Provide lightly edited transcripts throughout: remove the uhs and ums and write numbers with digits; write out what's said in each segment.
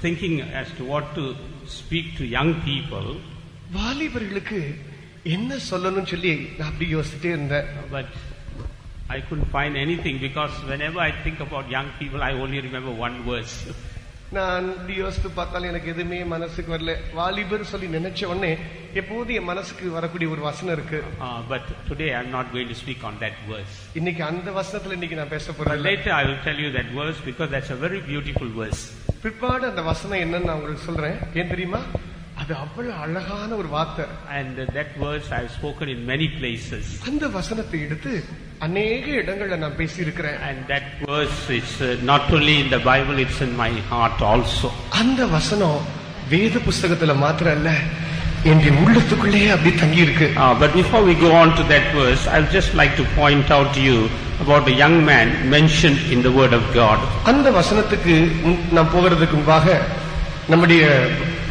thinking as to what to speak to young people. வாலிபர்களுக்கு என்ன சொல்லணும்னு சொல்லி நான் அப்படி யோசிச்சிட்டே இருந்தேன். But I couldn't find anything because whenever I think about young people, I only remember one verse. நான் இப்படி யோசித்து பார்த்தாலும் எனக்கு எதுவுமே மனசுக்கு வரல. வாலிபர் சொல்லி நினைச்ச உடனே எப்போதும் என் மனசுக்கு வரக்கூடிய ஒரு வசனம் இருக்கு. But today I'm not going to speak on that verse. இன்னைக்கு அந்த வசனத்துல இன்னைக்கு நான் பேச போறேன். Later I will tell you that verse because that's a very beautiful verse. பிற்பாடு அந்த வசனம் என்னன்னு நான் உங்களுக்கு சொல்றேன். ஏன் தெரியுமா? அது அவ்வளவு அழகான ஒரு வார்த்தை. And that verse I have spoken in many places. அந்த வசனத்தை எடுத்து அநேக இடங்கள்ல நான் பேசி இருக்கிறேன். And that verse is not only in the Bible, it's in my heart also. அந்த வசனம் வேத புத்தகத்துல மாத்திரம் அல்ல, என் உள்ளத்துக்குள்ளே அப்படி தங்கி இருக்கு. But before we go on to that verse, I would just like to point out to you about a young man mentioned in the Word of God. அந்த வசனத்துக்கு நான் போகிறதுக்கு முன்பாக நம்முடைய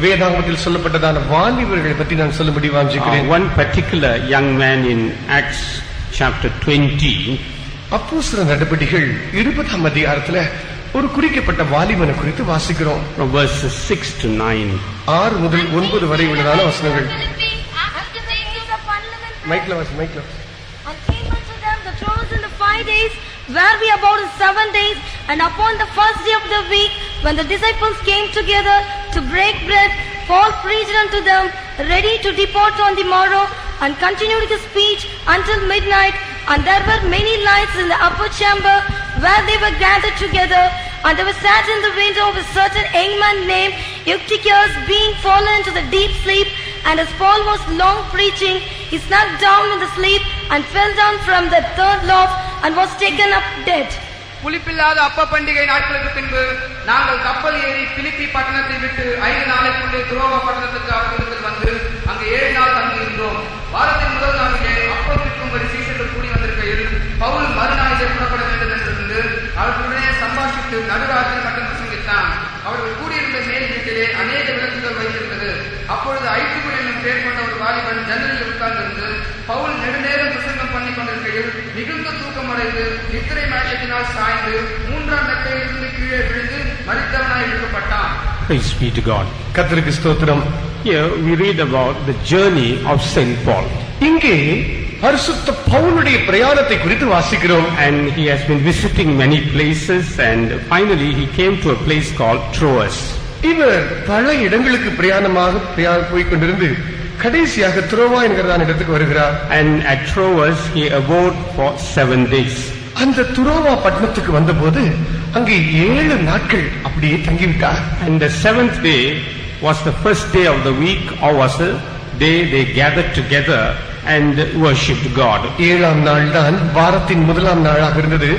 வேதாகமத்தில் சொல்லப்பட்டதான வாலிபர்களை பற்றி நான் சொல்லும்படி வாஞ்சிக்கிறேன். One particular young man in Acts chapter 20. அப்போஸ்தலர் நடபடிகள் 20ஆம் அதிகாரத்துல ஒரு குறிக்கப்பட்ட வாலிபனை குறித்து வாசிக்கிறோம். From verses 6 to 9. 6 முதல் 9 வரை உள்ளதான வசனங்கள். மைக்ல வாசி, மைக்ல. And came unto them the troubles in the 5 days, were we about 7 days, and upon the first day of the week, when the disciples came together to break bread, Paul preached unto them, ready to depart on the morrow, and continued his speech until midnight. And there were many lights in the upper chamber where they were gathered together. And they were sat in the window of a certain young man named Eutychus, being fallen into the deep sleep. And as Paul was long preaching, he sat down in the sleep and fell down from the third loft and was taken up dead. புளிப்பில்லாத அப்ப பண்டிகை நாட்களுக்கு பின்பு நாங்கள் கப்பல் ஏறி பிலிப்பி பட்டணத்தை விட்டு 5 நாளைக்குள்ளே துரோவா பட்டணத்துக்கு அவர்களுக்கு வந்து அங்கு 7 நாள் தங்கியிருந்தோம். வாரத்தின் முதல் நாளிலே அப்பம் விற்கும்படி சீசர்கள் கூடி வந்திருக்கையில் பவுல் மறுநாளிலே புறப்பட வேண்டும் என்றிருந்து அவர்களுடனே சம்பாஷித்து நடுராத்திரி மட்டும் பிரசங்கித்தான். அவர்கள் கூடியிருந்த மேல் வீட்டிலே அநேக விளக்குகள் வைத்திருந்தது. அப்பொழுது ஐத்துக்குள் என்னும் பேர் கொண்ட ஒரு வாலிபன் ஜன்னலில் உட்கார்ந்திருந்து பவுல் நெடுநேரம் பிரசங்கம் பண்ணி கொண்டிருக்கையில் மிகுந்த தூக்கமடைந்து நித்திரை மயக்கத்தினால் சாய்ந்து 3ஆம் மெத்தையிலிருந்து கீழே விழுந்து மரித்தவனாய் எழுப்பப்பட்டான். Praise be to God. கர்த்தருக்கு ஸ்தோத்திரம். Here we read about the journey of Saint Paul. இங்கே பரிசுத்த பவுலுடைய பிரயாணத்தை குறித்து வாசிக்கிறோம். And he has been visiting many places and finally he came to a place called Troas. இவர் பல இடங்களுக்கு பிரயாணமாக போய் கொண்டிருந்து கடைசியாக துரோவா என்கிறதான இடத்துக்கு வருகிறார். And at Troas he abode for 7 days. அந்த துரோவா பட்டணத்துக்கு வந்தபோது அங்கே 7 நாட்கள் அப்படியே தங்கிவிட்டார். And the 7th day was the first day of the week, or was the day they gathered together and worshipped God. 7ஆம் நாள் தான் வாரத்தின் முதலாம் நாளாக இருந்தது.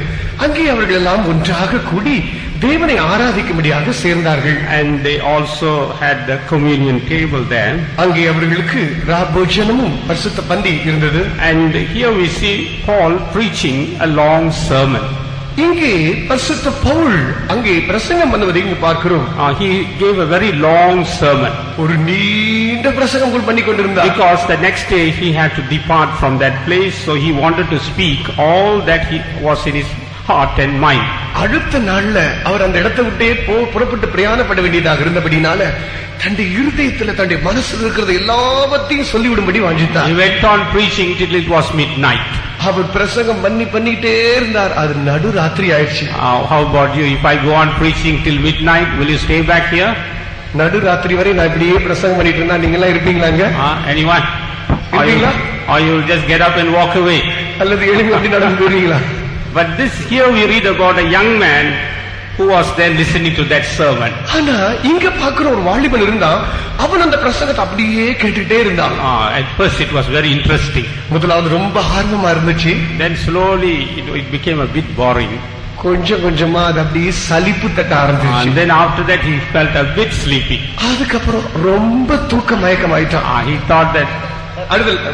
அங்கே அவர்கள் எல்லாம் ஒன்றாக கூடி தேவனை ஆராதிக்கும்படியாக சேர்ந்தார்கள். And they also had the communion table there. அங்கே அவர்களுக்கு ராபோஜனமும் பரிசுத்த பந்தி இருந்தது. And here we see Paul preaching a long sermon. இங்கே பரிசுத்த பவுல் அங்கே பிரசங்கம் பண்ணுவதை இங்கு பார்க்கிறோம். He gave a very long sermon. ஒரு நீண்ட பிரசங்கம் பண்ணி கொண்டிருந்தார். Because the next day he had to depart from that place, so he wanted to speak all that he was in his heart and mind. அடுத்த நாள்ல அவர் அந்த இடத்தை விட்டே புறப்பட்டு பிரயாணப்பட வேண்டியதாக இருந்தபடினால தன்னுடைய இருதயத்துல தன்னுடைய மனசுல இருக்கிறது எல்லாவற்றையும் சொல்லிவிடும்படி வாஞ்சித்தார். He went on preaching till it was midnight. அவர் பிரசங்கம் பண்ணிட்டே இருந்தார். அது நடுராத்திரி ஆயிடுச்சு. How about you? If I go on preaching till midnight, will you stay back here? நடுராத்திரி வரை நான் இப்படியே பிரசங்கம் பண்ணிட்டு இருந்தா நீங்க எல்லாம் இருப்பீங்களாங்க? Anyone? Or you will just get up and walk away? அல்லது எழுந்து அப்படி நடந்து போவீங்களா? But this here we read about a young man who was there listening to that sermon. ஆனா இங்க பார்க்கிற ஒரு வாலிபன் இருந்தான். அவன் அந்த பிரசங்கத்தை அப்படியே கேட்டுட்டே இருந்தான். At first it was very interesting. முதலாவது ரொம்ப ஆர்வமா இருந்துச்சு. Then slowly it became a bit boring. கொஞ்சம் கொஞ்சமா அது அப்படியே சலிப்பு தட்ட ஆரம்பிச்சு. And then after that he felt a bit sleepy. அதுக்கப்புறம் ரொம்ப தூக்க மயக்கமாயிட்டான். He thought that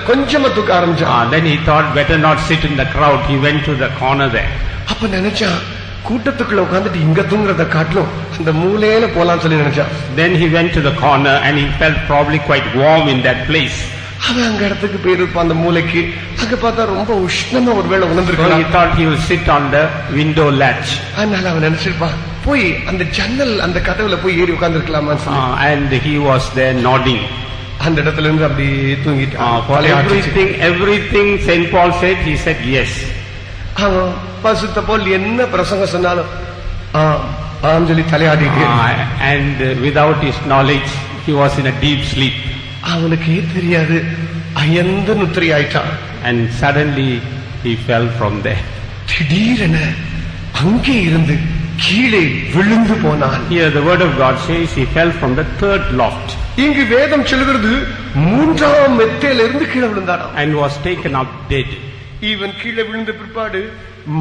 கொஞ்சமா தூக்க ஆரம்பிச்சான். Then he thought better not sit in the crowd. He went to the corner there. அப்ப நினைச்சான் கூட்டத்துக்குள்ள உட்கார்ந்துட்டு இங்க தூங்குறத காட்டிலும் அந்த மூலையில போலாம்னு சொல்லி நினைச்சான். Then he went to the corner and he felt probably quite warm in that place. அவன் அங்க இடத்துக்கு போயிருப்பான் அந்த மூலைக்கு. அங்க பார்த்தா ரொம்ப உஷ்ணமா ஒருவேளை உணர்ந்திருக்கான். So he thought he will sit on the window latch. அதனால அவன் நினைச்சிருப்பான் போய் அந்த ஜன்னல் அந்த கதவுல போய் ஏறி உட்கார்ந்திருக்கலாமா and he was there nodding. அந்த இடத்துல இருந்து அப்படியே தூங்கிட்டான். For everything Saint Paul said, he said yes. அவன் பரிசுத்த பவுல் என்ன பிரசங்கம் சொன்னாலும் சொல்லி தலையாடிட்டு, and without his knowledge he was in a deep sleep. அவனுக்கே தெரியாது, அயர்ந்த நித்திரை ஆயிட்டான். And suddenly he fell from there. திடீரென அங்கே இருந்து கீழே விழுந்து போனான். Here the word of God says he fell from the third loft. இங்கு வேதம் சொல்கிறது மூன்றாம் மெத்தையில இருந்து கீழே விழுந்தான். And was taken up dead. இவன் கீழே விழுந்த பிற்பாடு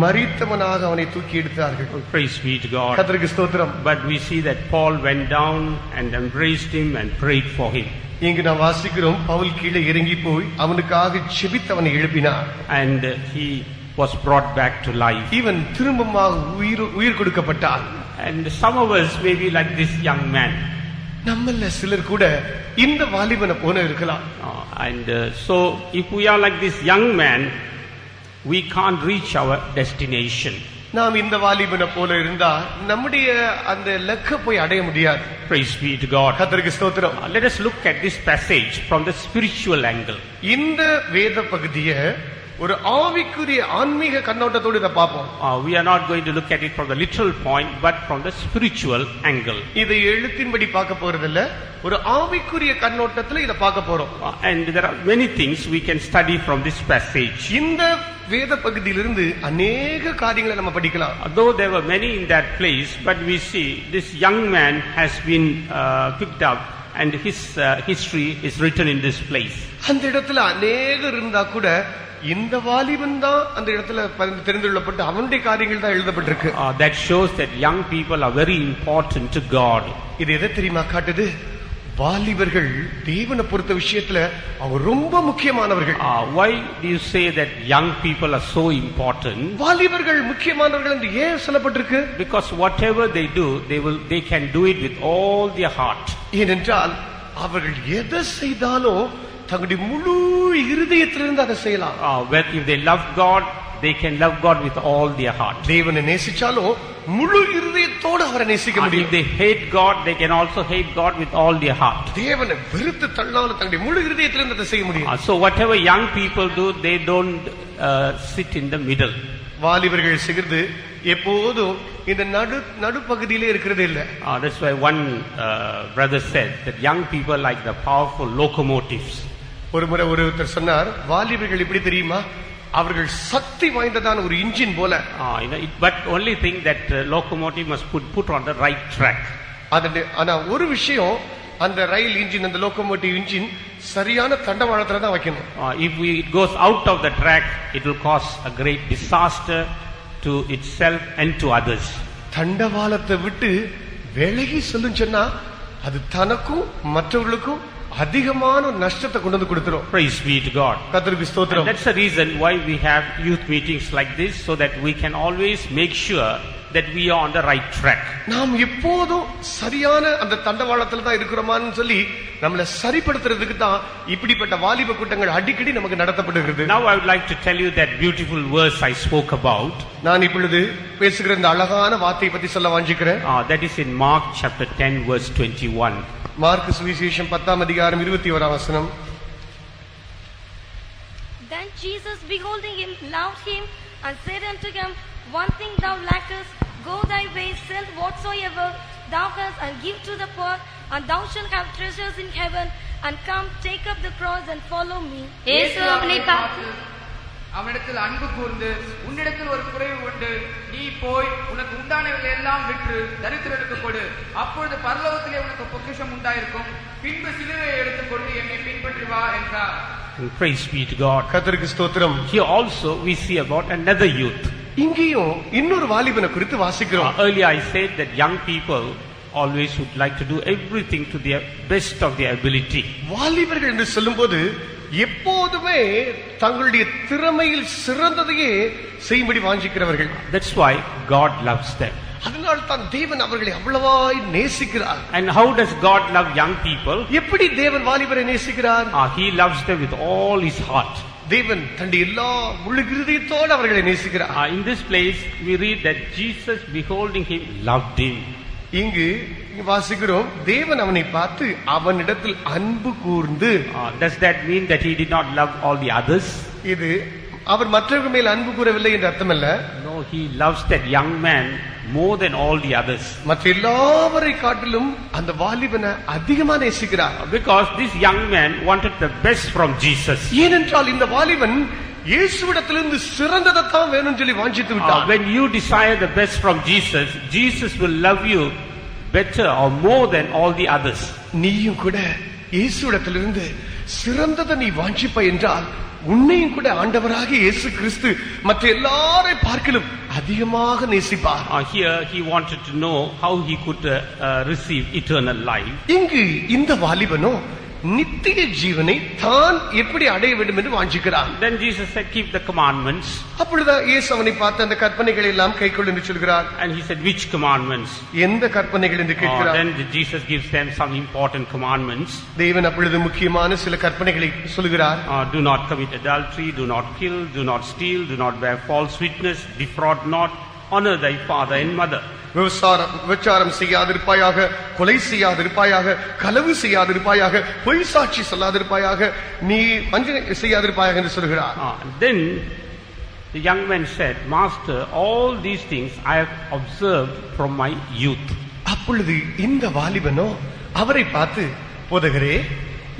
மரித்தவனாக அவனை தூக்கி எடுத்தார்கள். Praise be to God. கர்த்தருக்கு ஸ்தோத்திரம். But we see that Paul went down and embraced him and prayed for him. இங்கு நாம் வாசிக்கிறோம், பவுல் கீழே இறங்கி போய் அவனுக்காக ஜெபித்து அவனை எழுப்பினார். And he was brought back to life. இவன் திரும்பமாக உயிர் கொடுக்கப்பட்டான். And some of us may be like this young man. நம்மள சிலர் கூட இந்த வாலிபனை போல இருக்கலாம். And so if we are like this young man, we can't reach our destination. நாம் இந்த வாலிபனை போல இருந்தா நம்முடைய அந்த இலக்கை போய் அடைய முடியாது. Praise be to God. கர்த்தருக்கு ஸ்தோத்திரம். Let us look at this passage from the spiritual angle. இந்த வேத பகுதியை ஒரு ஆவிக்குரிய ஆன்மீக கண்ணோட்டத்தோடு இதை பார்ப்போம். We are not going to look at it from the literal point, but from the spiritual angle. இதை எழுத்தின்படி பார்க்க போறதில்ல, ஒரு ஆவிக்குரிய கண்ணோட்டத்துல இதை பார்க்க போறோம். And there are many things we can study from this passage. இந்த வேத பகுதியிலிருந்து அநேக காரியங்களை நம்ம படிக்கலாம். Though there were many in that place, but we see this young man has been picked up and his history is written in this place. அந்த இடத்துல அநேகர் இருந்தா கூட இந்த வாலிபன் தான் அந்த இடத்துல தெரிந்துள்ளப்பட்டு அவனுடைய காரியங்கள் தான் எழுதப்பட்டிருக்கு. That shows that young people are very important to God. இது எதை தெரியுமா காட்டுது? வாலிபர்கள் தேவனை பொறுத்த விஷயத்துல அவங்க ரொம்ப முக்கியமானவர்கள். Why do you say that young people are so important? வாலிபர்கள் முக்கியமானவர்கள் என்று ஏன் சொல்லப்பட்டிருக்கு? Because whatever they do, they can do it with all their heart. ஏனென்றால் அவர்கள் எதை செய்தாலும் தங்களுடைய முழு இருதயத்திலிருந்து அதை செய்யலாம். If they love God, they can love God with all their heart. தேவனை நேசிச்சாலும் முழு இருதயத்தோடு அவரை நேசிக்க முடியும். If they hate God, they can also hate God with all their heart. தேவனை வெறுத்து தள்ளாலும் தங்களுடைய முழு இருதயத்திலிருந்து அதை செய்ய முடியும். So whatever young people do, they don't sit in the middle. வாலிபர்கள் செய்கிறது எப்போதும் இந்த நடுப்பகுதியிலே இருக்கிறது இல்ல. That's why one brother said that young people like the powerful locomotives. ஒரு முறை ஒருத்தர் சொன்னார், வாலிபர்கள் எப்படி தெரியுமா, அவர்கள் சக்தி வாய்ந்ததான ஒரு இன்ஜின் போல. But only thing that locomotive must put on the right track. ஆனா ஒரு விஷயம், அந்த ரயில் இன்ஜின், அந்த லோகோமோட்டிவ் இன்ஜின் சரியான தண்டவாளத்துல தான் வைக்கணும். If it goes out of the track, it will cause a great disaster to itself and to others. தண்டவாளத்தை விட்டு விலகி சொல்லுன்னு சொன்னா அது தனக்கும் மற்றவர்களுக்கும் அதிகமான நஷ்டத்தை கொண்டு வந்து கொடுத்துரும். Praise be to God. கர்த்தருக்கு ஸ்தோத்திரம். That's the reason why we have youth meetings like this, so that we can always make sure that we are on the right track. நாம் எப்போதும் சரியான அந்த தண்டவாளத்துல தான் இருக்கிறோமான்னு சொல்லி நம்மளை சரிப்படுத்துறதுக்கு தான் இப்படிப்பட்ட வாலிப கூட்டங்கள் அடிக்கடி நமக்கு நடத்தப்படுகிறது. Now I would like to tell you that beautiful verse I spoke about. நான் இப்பொழுது பேசுகிற இந்த அழகான வார்த்தையை பத்தி சொல்ல வாஞ்சிக்கிறேன். That is in Mark chapter 10 verse 21. Mark சுவிசேஷம் 10ஆம் அதிகாரம் 21ஆம் வசனம். Then Jesus, beholding him, loved him and said unto him, One thing thou lackest, go thy way, sell whatsoever thou hast and give to the poor, and thou shalt have treasures in heaven, and come, take up the cross and follow me. இயேசு அவனை பார்த்து அவனிடத்தில் அன்பு கூர்ந்து, உன்னிடத்தில் ஒரு குறைவு உண்டு, நீ போய் உனக்கு உண்டானவைகளை எல்லாம் விற்று தரித்திரருக்கு கொடு, அப்பொழுது பரலோகத்திலே உனக்கு பொக்கிஷம் உண்டாயிருக்கும், பின்பு சிலுவையை எடுத்துக்கொண்டு என்னை பின்பற்றி வா என்றார். Praise be to God. கர்த்தருக்கு ஸ்தோத்திரம். Here also we see about another youth. இங்கேயும் இன்னொரு வாலிபனை குறித்து வாசிக்கிறோம். Earlier I said that young people always would like to do everything to their best of their ability. வாலிபர்கள் என்று சொல்லும்போது எப்போதுமே தங்களுடைய திறமையில் சிறந்ததையே செய்யும்படி வாஞ்சிக்கிறவர்கள். That's why God loves them. அதனால் தான் தேவன் அவர்களை அவ்வளவாய் நேசிக்கிறார். And how does God love young people? எப்படி தேவன் வாலிபரை நேசிக்கிறார்? He loves them with all his heart. தேவன் தன்னுடைய எல்லா முழு இருதயத்தோடு அவர்களை நேசிக்கிறார். In this place we read that Jesus, beholding him, loved him. இங்கு வாசிக்கிறோம், தேவன் அவனை பார்த்து அவனிடத்தில் அன்பு கூர்ந்து. Does that mean that he did not love all the others? இது அவர் மற்றவர்கள் மேல் அன்பு கூறவில்லை என்று அர்த்தமல்ல. No, he loves that young man more than all the others. மற்ற எல்லாவரை காட்டிலும் அந்த வாலிபனை அதிகமா நேசிக்கிறார். Because this young man wanted the best from Jesus. ஏனென்றால் இந்த வாலிபன் இயேசுவிடத்திலிருந்து சிறந்ததைத்தான் வேணும்னு சொல்லி வாஞ்சித்து விட்டார். When you desire the best from Jesus, Jesus will love you better or more than all the others. நீயும் கூட இயேசுவிடத்திலிருந்து சிறந்ததை நீ வாஞ்சிப்ப என்றால் உன்னையும் கூட ஆண்டவராக இயேசு கிறிஸ்து மற்ற எல்லாரை பார்க்கிலும் அதிகமாக நேசிப்பார். Here he wanted to know how he could receive eternal life. இங்கு இந்த வாலிபனோ நித்திய ஜீவனை தான் எப்படி அடைய வேண்டும் என்று வாஞ்சிக்கிறான். Then Jesus said, keep the commandments. அப்பொழுது இயேசு அவனை பார்த்து அந்த கற்பனைகளை எல்லாம் கைக்கொள் என்று சொல்கிறார். And he said, which commandments? எந்த கற்பனைகள் என்று கேட்கிறார். Then Jesus gives them some important commandments. தேவன் அப்பொழுது முக்கியமான சில கற்பனைகளை சொல்கிறார். Do not commit adultery, do not kill, do not steal, do not bear false witness, defraud not, honor thy father and mother. விபச்சாரம் செய்யாதிருப்பாயாக, கொலை செய்யாதிருப்பாயாக, களவு செய்யாதிருப்பாயாக, பொய் சாட்சி சொல்லாதிருப்பாயாக, நீ வஞ்சனை செய்யாதிருப்பாயாக என்று சொல்கிறார். Then the young man said, Master, all these things I have observed from my youth. அப்பொழுது இந்த வாலிபனோ அவரை பார்த்து, போதகரே,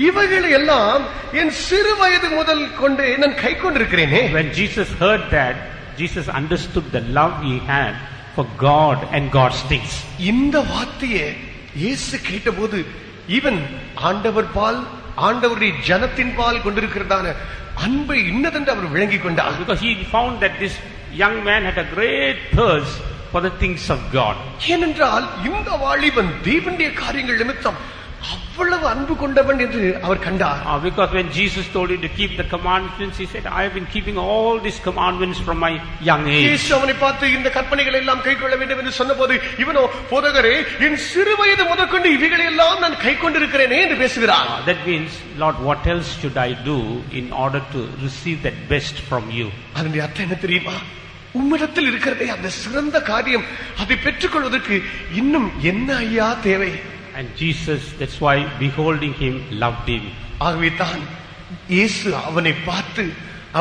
இவைகளை எல்லாம் என் சிறு வயது முதல் கொண்டு நான் கை கொண்டிருக்கிறேனே. When Jesus heard that, Jesus understood the love he had for God and God's things. இந்த வார்த்தையை இயேசு கேட்டபோது இவன் ஆண்டவர் பால், ஆண்டவருடைய ஜனத்தின் பால் கொண்டிருக்கிறதான அன்பை இன்னதென்று அவர் விளங்கிக் கொண்டார். Because he found that this young man had a great thirst for the things of God. ஏனென்றால் இந்த வாலிபன் தேவனுடைய காரியங்கள் நிமித்தம் அவ்வளவு அன்பு கொண்டவன் என்று அவர் கண்டார். Because when Jesus told him to keep the commandments, he said, I have been keeping all these commandments from my young age. இயேசு அவனை பார்த்து இந்த கற்பனைகளை எல்லாம் கைக்கொள்ள வேண்டும் என்று சொன்னபோது இவனோ, போதகரே, என் சிறு வயது முதற்கொண்டு இவைகளை எல்லாம் நான் கை கொண்டிருக்கிறேனே என்று பேசுகிறான். That means, Lord, what else should I do in order to receive that best from you? அதனுடைய அர்த்தம் என்ன தெரியுமா? உம்மிடத்தில் இருக்கிறதே அந்த சிறந்த காரியம், அதை பெற்றுக்கொள்வதற்கு இன்னும் என்ன ஐயா தேவை? And Jesus, that's why beholding him, loved him. ஆகவே தான் இயேசு அவனை பார்த்து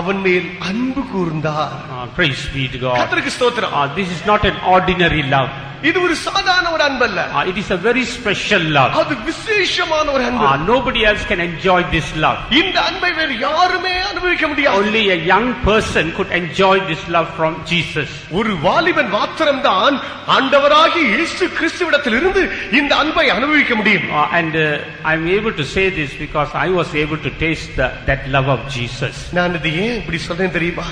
அவன் மேல் அன்பு கூர்ந்தார். Praise be to God. கர்த்தருக்கு ஸ்தோத்திரம். This is not an ordinary love. இது ஒரு சாதாரண ஒரு அன்பல்ல. It is a very special love. அது விசேஷமான ஒரு அன்பு. Nobody else can enjoy this love. இந்த அன்பை வேறு யாருமே அனுபவிக்க முடியாது. Only a young person could enjoy this love from Jesus. ஒரு வாலிபன் மாத்திரம்தான் ஆண்டவராகிய இயேசு கிறிஸ்துவிடத்திலிருந்து இந்த அன்பை அனுபவிக்க முடியும். And I am able to say this because I was able to taste that love of Jesus. நான் இது ஏன் இப்படி சொல்றேன் தெரியுமா?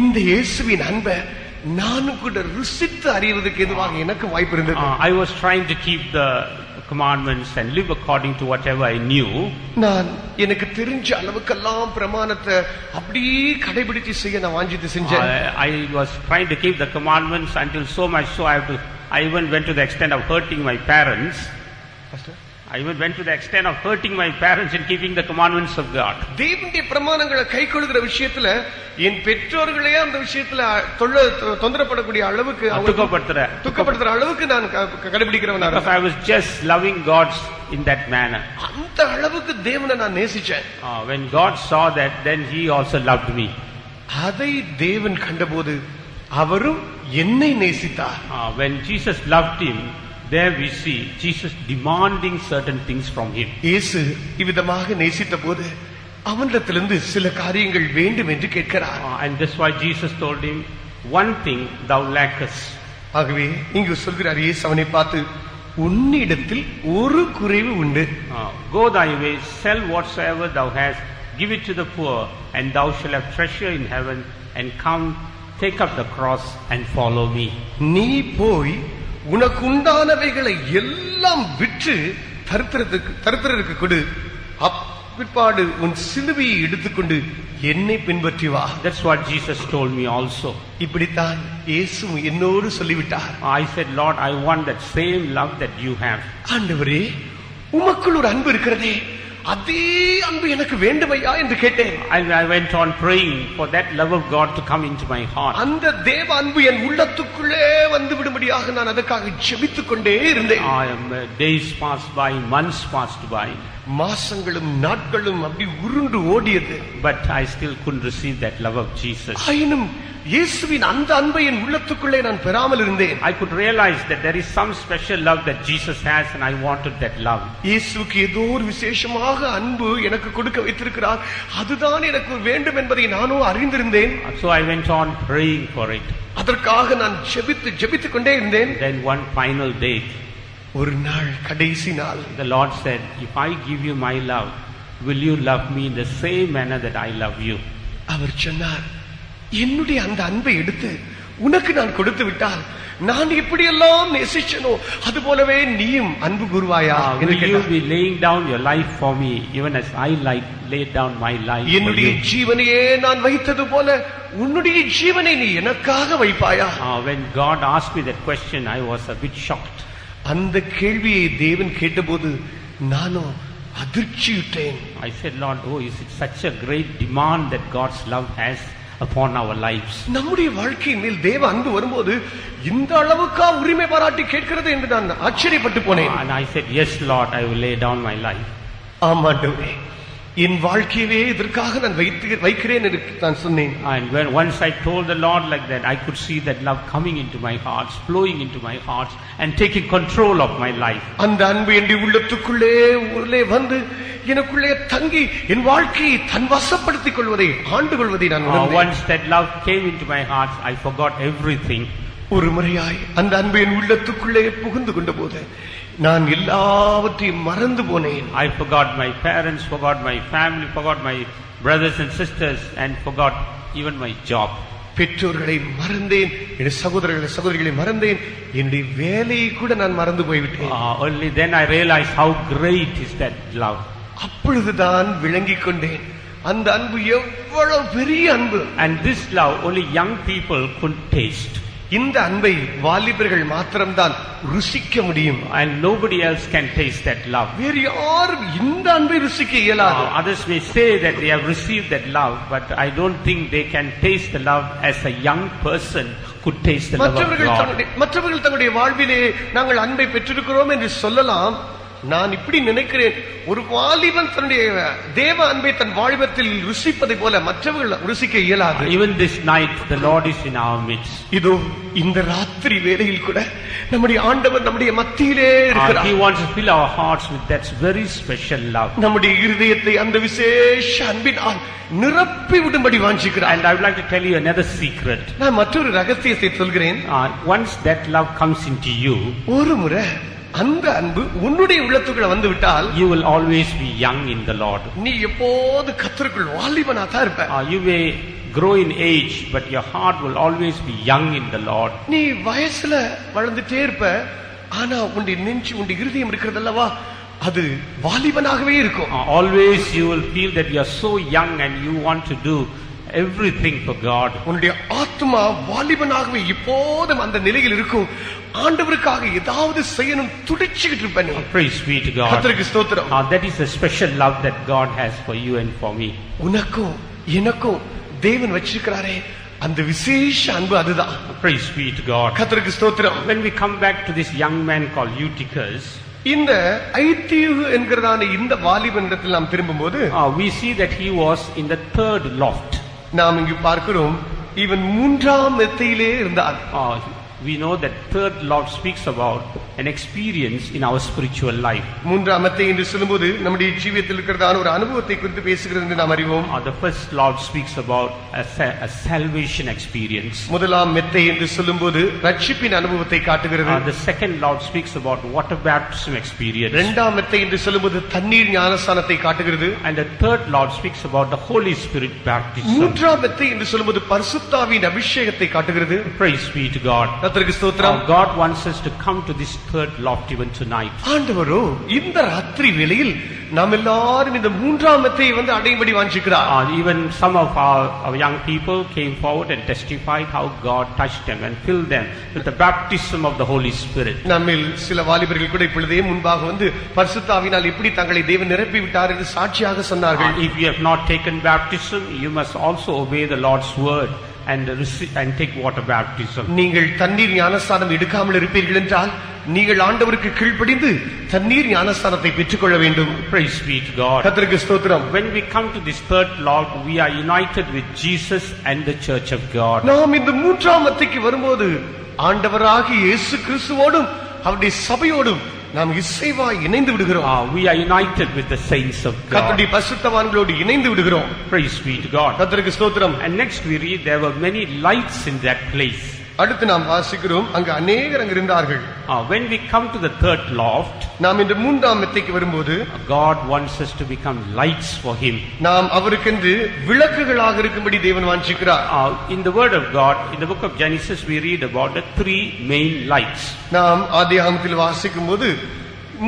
இந்த இயேசுவின் அன்பை நானும் கூட ருசித்து அறிவதற்கு எதுவாக எனக்கு வாய்ப்பு இருந்தது. I was trying to keep the commandments and live according to whatever I knew. நான் எனக்கு தெரிஞ்ச அளவுக்கெல்லாம் பிரமாணத்தை அப்படியே கடைபிடித்து செய்ய நான் வாஞ்சித்து செஞ்சேன். I was trying to keep the commandments until so much so I even went to the extent of hurting my parents. I even went to the extent of hurting my parents in keeping the commandments of God. தேவனுடைய பிரமாணங்களை கைக்கொள்கிற விஷயத்துல என் பெற்றோர்களே அந்த விஷயத்துல தொந்தரப்படக்கூடிய அளவுக்கு துக்கப்படுத்துற அளவுக்கு நான் கடைபிடிக்கிறவனா இருந்தேன். I was just loving God in that manner. அந்த அளவுக்கு தேவனை நான் நேசிச்சேன். When God saw that, then he also loved me. அதை தேவன் கண்டபோது அவரும் என்னை நேசித்தார். When Jesus loved him, there we see Jesus demanding certain things from him. இயேசு இவ்விதமாக நேசித்த போது அவனிடத்திலிருந்து சில காரியங்கள் வேண்டும் என்று கேட்கிறார். And that's why Jesus told him, one thing thou lackest. ஆகவே இங்கு சொல்கிறார் இயேசு அவனை பார்த்து, உன்னிடத்தில் ஒரு குறைவு உண்டு. Go thy way, sell whatsoever thou hast, give it to the poor, and thou shalt have treasure in heaven, and come, take up the cross and follow me. நீ போய் உனக்கு உண்டானவைகளை எல்லாம் விற்று தரித்திரருக்கு கொடு, பிற்பாடு உன் சிலுவையை எடுத்துக்கொண்டு என்னை பின்பற்றி வா. That's what Jesus told me also. இப்படித்தான் இயேசு என்னோடு சொல்லிவிட்டார். I said, Lord, I want that same love that you have. ஆண்டவரே, உமக்குள் ஒரு அன்பு இருக்கிறதே, அதே அன்பு எனக்கு வேண்டுமையா என்று கேட்டேன். I went on praying for that love of God to come into my heart. அந்த தேவ அன்பு என் உள்ளத்துக்குள்ளே வந்து விடும்படியாக நான் அதற்காக ஜெபித்துக் கொண்டே இருந்தேன். Days passed by, months passed by. மாசங்களும் நாட்களும் அப்படி உருண்டு ஓடியது. But I still couldn't receive that love of Jesus. ஆயினும் இயேசுவின் அந்த அன்பை என் உள்ளத்துக்குள்ளே நான் பெறாமல் இருந்தேன். I could realize that there is some special love that Jesus has and I wanted that love. இயேசுவுக்கு ஏதோ ஒரு விசேஷமாக அன்பு எனக்கு கொடுக்க வைத்திருக்கிறார், அதுதான் எனக்கு வேண்டும் என்பதை நானும் அறிந்திருந்தேன். So I went on praying for it. அதற்காக நான் ஜெபித்துக் கொண்டே இருந்தேன். Then one final day, ஒரு நாள், கடைசி நாள், the Lord said, if I give you my love, will you love me in the same manner that I love you? அவர் சொன்னார், என்னுடைய அந்த அன்பை எடுத்து உனக்கு நான் கொடுத்து விட்டால் நான் எப்படியெல்லாம் நேசிச்சனோ அது போலவே நீயும் அன்பு கூறுவாயா? Will you be laying down your life for me even as I laid down my life for என்னுடைய you? ஜீவனையே நான் வைத்தது போல உன்னுடைய ஜீவனை நீ எனக்காக வைப்பாயா? When God asked me that question, I was a bit shocked. அந்த கேள்வியை தேவன் கேட்டபோது நானும் அதிர்ச்சியுற்றேன். I said, Lord, oh, is it such a great demand that God's love has upon our lives? நம்முடைய வாழ்க்கையின் மேல் தேவ அன்பு வரும்போது இந்த அளவுக்கா உரிமை பாராட்டி கேட்கிறது என்று நான் ஆச்சரியப்பட்டு போனேன். And I said, yes, Lord, I will lay down my life. ஆமாண்டவரே, என் வாழ்க்கையவே இதற்காக நான் வைக்கிறேன் என்று நான் சொன்னேன். And when once I told the Lord like that, I could see that love coming into my heart, flowing into my heart and taking control of my life. அந்த அன்பு என் உள்ளத்துக்குள்ளே உள்ளே வந்து எனக்குள்ளே தங்கி என் வாழ்க்கையை தன் வசப்படுத்திக் கொள்வதை ஆண்டு கொள்வதை நான் உணர்ந்தேன். Once that love came into my heart, I forgot everything. ஒரு முறையாய் அந்த அன்பு என் உள்ளத்துக்குள்ளே புகுந்து கொண்ட போது நான் எல்லாவற்றையும் மறந்து போனேன். I forgot my parents, forgot my family, forgot my brothers and sisters and forgot even my job. பெற்றோர்களை மறந்தேன், என் சகோதரிகளை மறந்தேன், என்னுடைய வேலையை கூட நான் மறந்து போய்விட்டேன். Only then I realized how great is that love. அப்பொழுதுதான் விளங்கிக் கொண்டேன் அந்த அன்பு எவ்வளவு பெரிய அன்பு. And this love only young people could taste. இந்த அன்பை வாலிபர்கள் மாத்திரம்தான் ருசிக்க முடியும். And nobody else can taste that love. வேறு யாரும் இந்த அன்பை ருசிக்க இயலாது. Others may say that they have received that love, but I don't think they can taste the love as a young person could taste the love of God. மற்றவர்கள் தங்களுடைய வாழ்விலே நாங்கள் அன்பை பெற்றிருக்கிறோம் என்று சொல்லலாம். நான் இப்படி நினைக்கிறேன், ஒரு வாலிபன் தன்னுடைய தேவ அன்பை தன் வாழ்வத்தில் ருசிப்பதை போல மற்றவர்கள் ருசிக்க இயலாது. Even this night the Lord is in our midst. இதோ இந்த ராத்திரி வேளையில் கூட நம்முடைய ஆண்டவர் நம்முடைய மத்தியிலே இருக்கிறார். He wants to fill our hearts with that very special love. நம்முடைய இருதயத்தை அந்த விசேஷ அன்பினால் நிரப்பி விடும்படி வாஞ்சிக்கிறார். And I would like to tell you another secret. நான் மற்றொரு ரகசியத்தை சொல்கிறேன். Once that love comes into you, ஒரு முறை அந்த அன்பு உன்னுடைய உள்ளத்துக்குள்ள வந்து விட்டால், you will always be young in the Lord. நீ எப்போது கர்த்தருக்குள் வாலிபனா தான் இருப்ப. You may grow in age, but your heart will always be young in the Lord. நீ வயசுல வளர்ந்துட்டே இருப்ப, ஆனா உன்னுடைய நெஞ்சு உன்னுடைய இருதயம் இருக்கிறது அல்லவா, அது வாலிபனாகவே இருக்கும். Always you will feel that you are so young and you want to do everything for God. உன்னுடைய ஆத்மா வாலிபனாகவே இப்போதும் அந்த நிலையில் இருக்கும். ஆண்டவருக்காக ஏதாவது செய்யணும் துடிச்சிட்டு இருப்பேன். Praise be to God. கர்த்தருக்கு ஸ்தோத்திரம். That is a special love that God has for you and for me. உனக்கும் எனக்கும் தேவன் வச்சிருக்கிறாரே அந்த விசேஷ அன்பு அதுதான். Praise be to God. கர்த்தருக்கு ஸ்தோத்திரம். When we come back to this young man called Eutychus, இந்த ஐத்தியூ என்கிறதான இந்த வாலிபனிடத்தில் நாம் திரும்பும்போது we see that he was in the third loft. நாம் இங்கு பார்க்கிறோம், இவன் மூன்றாம் மெத்தையிலே இருந்தான். We know that third loft speaks about an experience in our spiritual life. மூன்றாம் மெத்தை என்று சொல்லும்போது நம்முடைய ஜீவியத்தில் இருக்கிறதான ஒரு அனுபவத்தை குறித்து பேசுகிறது என்று நாம் அறிவோம். The first loft speaks about a salvation experience. முதலாம் மெத்தை என்று சொல்லும்போது ரட்சிப்பின் அனுபவத்தை காட்டுகிறது. The second loft speaks about water baptism experience. இரண்டாம் மெத்தை என்று சொல்லும்போது தண்ணீர் ஞானஸ்நானத்தை காட்டுகிறது. And the third loft speaks about the Holy Spirit baptism. மூன்றாம் மெத்தை என்று சொல்லும்போது பரிசுத்த ஆவியின் அபிஷேகத்தை காட்டுகிறது. Praise be to God. கர்த்தருக்கு ஸ்தோத்திரம். God wants us to come to this third loft even tonight. ஆண்டவரோ இந்த ராத்திரி வேளையில் நாம் எல்லாரும் இந்த மூன்றாம் மெத்தை அடையும்படி வாஞ்சிக்கிறார். Even some of our young people came forward and testified how God touched them and filled them with the baptism of the Holy Spirit. நம்மில் சில வாலிபர்கள் கூட இப்பொழுதே முன்பாக பரிசுத்த ஆவியினால் எப்படி தங்களை தேவன் நிரப்பி விட்டார் என்று சாட்சியாக சொன்னார்கள். If you have not taken baptism, you must also obey the Lord's word and take water baptism. நீங்கள் தண்ணீர் ஞானஸ்நானம் எடுக்காமல் இருப்பீர்கள் என்றால் நீங்கள் ஆண்டவருக்கு கீழ்ப்படிந்து தண்ணீர் ஞானஸ்நானத்தை பெற்றுக்கொள்ள வேண்டும். Praise be to God. கர்த்தருக்கு ஸ்தோத்திரம். When we come to this third log, we are united with Jesus and the church of God. நாம் இந்த மூன்றாம் மெத்தைக்கு வரும்போது ஆண்டவராகிய இயேசு கிறிஸ்துவோடும் அவருடைய சபையோடும் நாம் இசைவாய் இணைந்து விடுகிறோம். We are united with the saints of God. கர்த்தருடைய பரிசுத்தவான்களோடு இணைந்து விடுகிறோம். Praise be to God. கர்த்தருக்கு ஸ்தோத்திரம். And next we read there were many lights in that place. அடுத்து நாம் வாசிக்கிறோம் அங்கு அநேகர் அங்கு இருந்தார்கள். When we come to the third loft, நாம் இந்த மூன்றாம் மெத்தைக்கு வரும்போது God wants us to become lights for him. நாம் அவருக்கென்று விளக்குகளாக இருக்கும்படி தேவன் வாஞ்சிக்கிறார். In the word of God, in the book of Genesis, we read about the three main lights. நாம் ஆதியாகமத்தில் வாசிக்கும்போது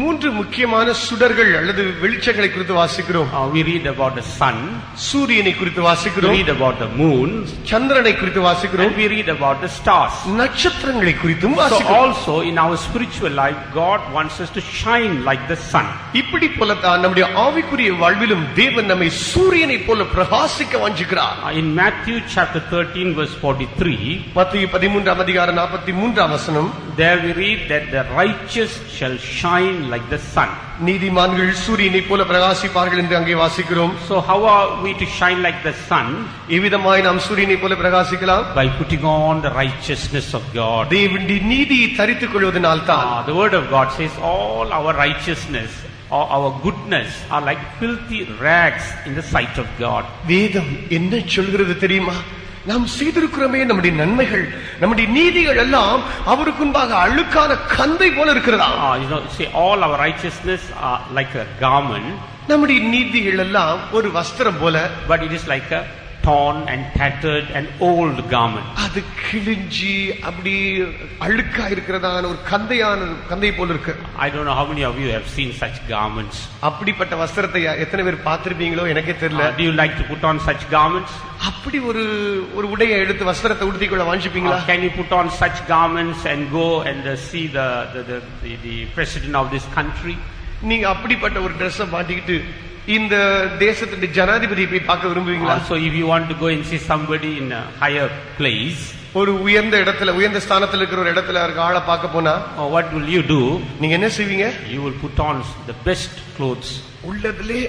மூன்று முக்கியமான சுடர்கள் அல்லது வெளிச்சங்களை குறித்து வாசிக்கிறோம். We read about the sun, சூரியனை குறித்து we வாசிக்கிறோம். read about the moon, சந்திரனை குறித்து வாசிக்கிறோம். and we read about the stars. நட்சத்திரங்களை குறித்தும் So வாசிக்கிறோம். also in our spiritual life, God wants us to shine like the sun. இப்படி போலத்தான் நம்முடைய ஆவிக்குரிய வாழ்விலும் தேவன் நம்மை சூரியனை போல பிரகாசிக்க வாஞ்சிக்கிறார். In Matthew chapter 13 verse 43, மத்தேயு 13ஆம் அதிகாரம் 43ஆம் வசனம், there we read that the righteous shall shine like the sun. நீதிமான்கள் சூரியனை போல பிரகாசிப்பார்கள் என்று அங்கே வாசிக்கிறோம். So how are we to shine like the sun? எவ்விதமாய் நாம் சூரியனை போல பிரகாசிக்கலாம்? By putting on the righteousness of God. தேவனுடைய நீதியை தரித்துக் கொள்வதனால் தான். The word of God says all our righteousness or our goodness are like filthy rags in the sight of God. வேதம் என்ன சொல்கிறது தெரியுமா? நாம் செய்திருக்கிறோமே நம்முடைய நன்மைகள் நம்முடைய நீதிகள் எல்லாம் அவருக்கு முன்பாக அழுக்கான கந்தை போல இருக்கிறதா? See, all our righteousness are like a garment, நம்முடைய நீதிகள் எல்லாம் ஒரு வஸ்திரம் போல, but it is like a torn and tattered and old garment. அது கிழிஞ்சி அப்படி அழுக்கா இருக்கிறதான ஒரு கந்தை போல இருக்கு. I don't know how many of you have seen such garments. அப்படிப்பட்ட வஸ்திரத்தை எத்தனை பேர் பார்த்திருப்பீங்களோ எனக்கே தெரியல. Do you like to put on such garments? அப்படி ஒரு உடையை எடுத்து வஸ்திரத்தை உடுத்திக்கொள்ள வாஞ்சிப்பீங்களா? Can you put on such garments and go and see the president of this country? நீங்க அப்படிப்பட்ட ஒரு Dress மாட்டிக்கிட்டு இந்த தேசத்துடைய ஜனாதிபதியை போய் பார்க்க விரும்புவீங்களா? So if you want to go and see somebody in a higher place, ஒரு உயர்ந்த ஸ்தானத்துல இருக்கிற ஒரு இடத்துல இருக்க ஆளை பார்க்க போனா what will you do? நீங்க என்ன செய்வீங்க? You will put on the best clothes. உள்ளதிலே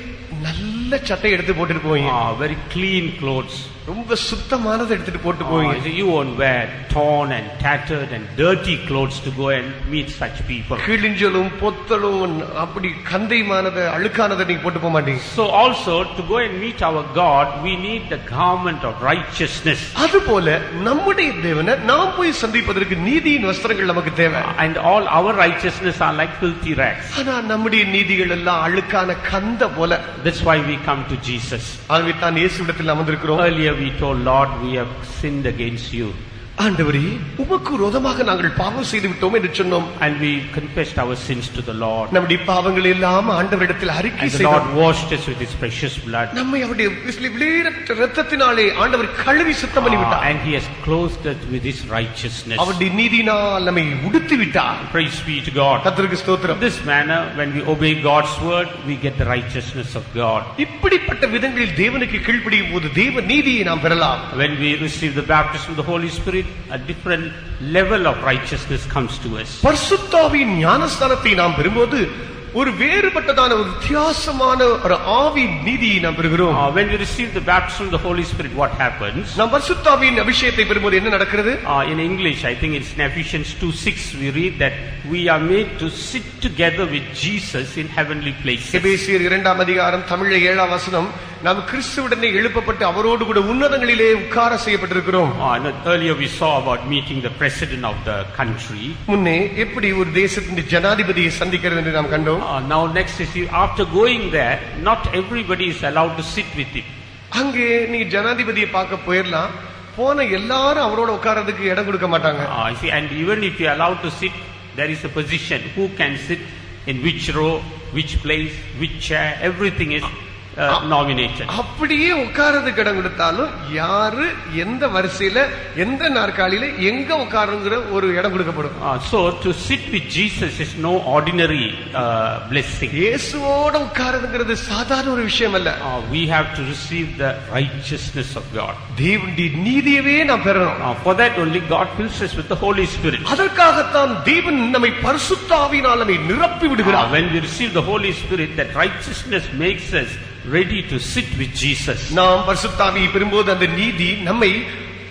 நல்ல சட்டை எடுத்து போட்டுட்டு போவீங்க. Very clean clothes. ரொம்ப சுத்தமானதை எடுத்துட்டு போட்டு போவீங்க. You won't wear torn and tattered and dirty clothes to go and meet such people. கிழிஞ்சலும் பொத்தலும் அப்படி கந்தைமானதை அழுக்கானதை நீங்க போட்டு போக மாட்டீங்க. So also to go and meet our God, we need the garment of righteousness. அதுபோல நம்முடைய தேவனை நாம் போய் சந்திப்பதற்கு நீதியின் வஸ்திரங்கள் நமக்கு தேவை. And all our righteousness are like filthy rags. ஆனா நம்முடைய நீதிகள் எல்லாம் அழுக்கான கந்த போல. That's why we come to Jesus. ஆகவே தான் இயேசுவிடத்தில் அமர்ந்திருக்கிறோம். Earlier we told Lord, we have sinned against you. ஆண்டவரே உமக்கு விரோதமாக நாங்கள் பாவம் செய்து விட்டோம் என்று சொன்னோம். And we confessed our sins to the Lord. நம்முடைய பாவங்கள் எல்லாம் ஆண்டவரிடத்தில் அறிக்கை செய்தோம். And the Lord washed us with his precious blood. நம்மை அவருடைய விலையேறப்பட்ட இரத்தத்தினாலே ஆண்டவர் கழுவி சுத்தம் பண்ணி விட்டார். And he has clothed us with his righteousness. அவருடைய நீதியினால் நம்மை உடுத்தி விட்டார். Praise be to God. கர்த்தருக்கு ஸ்தோத்திரம். This manner, when we obey God's word, we get the righteousness of God. இப்படிப்பட்ட விதங்களில் தேவனுக்கு கீழ்ப்படியும் போது தேவ நீதியை நாம் பெறலாம். When we receive the baptism of the Holy Spirit, a different level of righteousness comes to us. பரிசுத்தாவியின் ஞானஸ்நானத்தை நாம் பெறும்போது ஒரு வேறுபட்டதான ஒரு வித்தியாசமான ஒரு ஆவி நீதியை நாம் பெறுகிறோம். When we receive the baptism of the Holy Spirit, what happens? நாம் பரிசுத்தாவியின் அபிஷேகத்தை பெறும்போது என்ன நடக்கிறது? In English, I think it's in Ephesians 2:6, we read that we are made to sit together with Jesus in heavenly places. எபேசியர் 2ஆம் அதிகாரம் தமிழ்ல 7ஆம் வசனம், நாம் கிறிஸ்துவுடனே எழுப்பப்பட்டு அவரோடு கூட உன்னதங்களிலே உட்கார செய்யப்பட்டிருக்கிறோம். Earlier we saw about meeting the president of the country. முன்னே எப்படி ஒரு தேசத்தின் ஜனாதிபதியை சந்திக்கிறது என்று நாம் கண்டோம். Now next is, after going there, not everybody is allowed to sit with him. அங்கே நீ ஜனாதிபதியை பார்க்க போயிரலாம், போன எல்லாரும் அவரோட உட்கார்றதுக்கு இடம் கொடுக்க மாட்டாங்க. And even if you are allowed to sit, there is a position. Who can sit in which row, which place, which chair, everything is nominated. அப்படியே உட்கார்றதுக்கு இடம் கொடுத்தாலும் யாரு எந்த வரிசையில எந்த நாற்காலியில எங்க உட்காருங்கிற ஒரு இடம் கொடுக்கப்படும். So to sit with Jesus is no ordinary blessing. இயேசுவோட உட்கார்றதுங்கிறது சாதாரண ஒரு விஷயம் அல்ல. We have to receive the righteousness of God. தேவனுடைய நீதியவே நாம் பெறணும். For that only God fills us with the Holy Spirit. அதற்காகத்தான் தேவன் நம்மை பரிசுத்த ஆவியினால் நம்மை நிரப்பி விடுகிறார். When we receive the Holy Spirit, that righteousness makes us ready to sit with Jesus. நாம் பரிசுத்த ஆவியை பெறும்போது அந்த நீதி நம்மை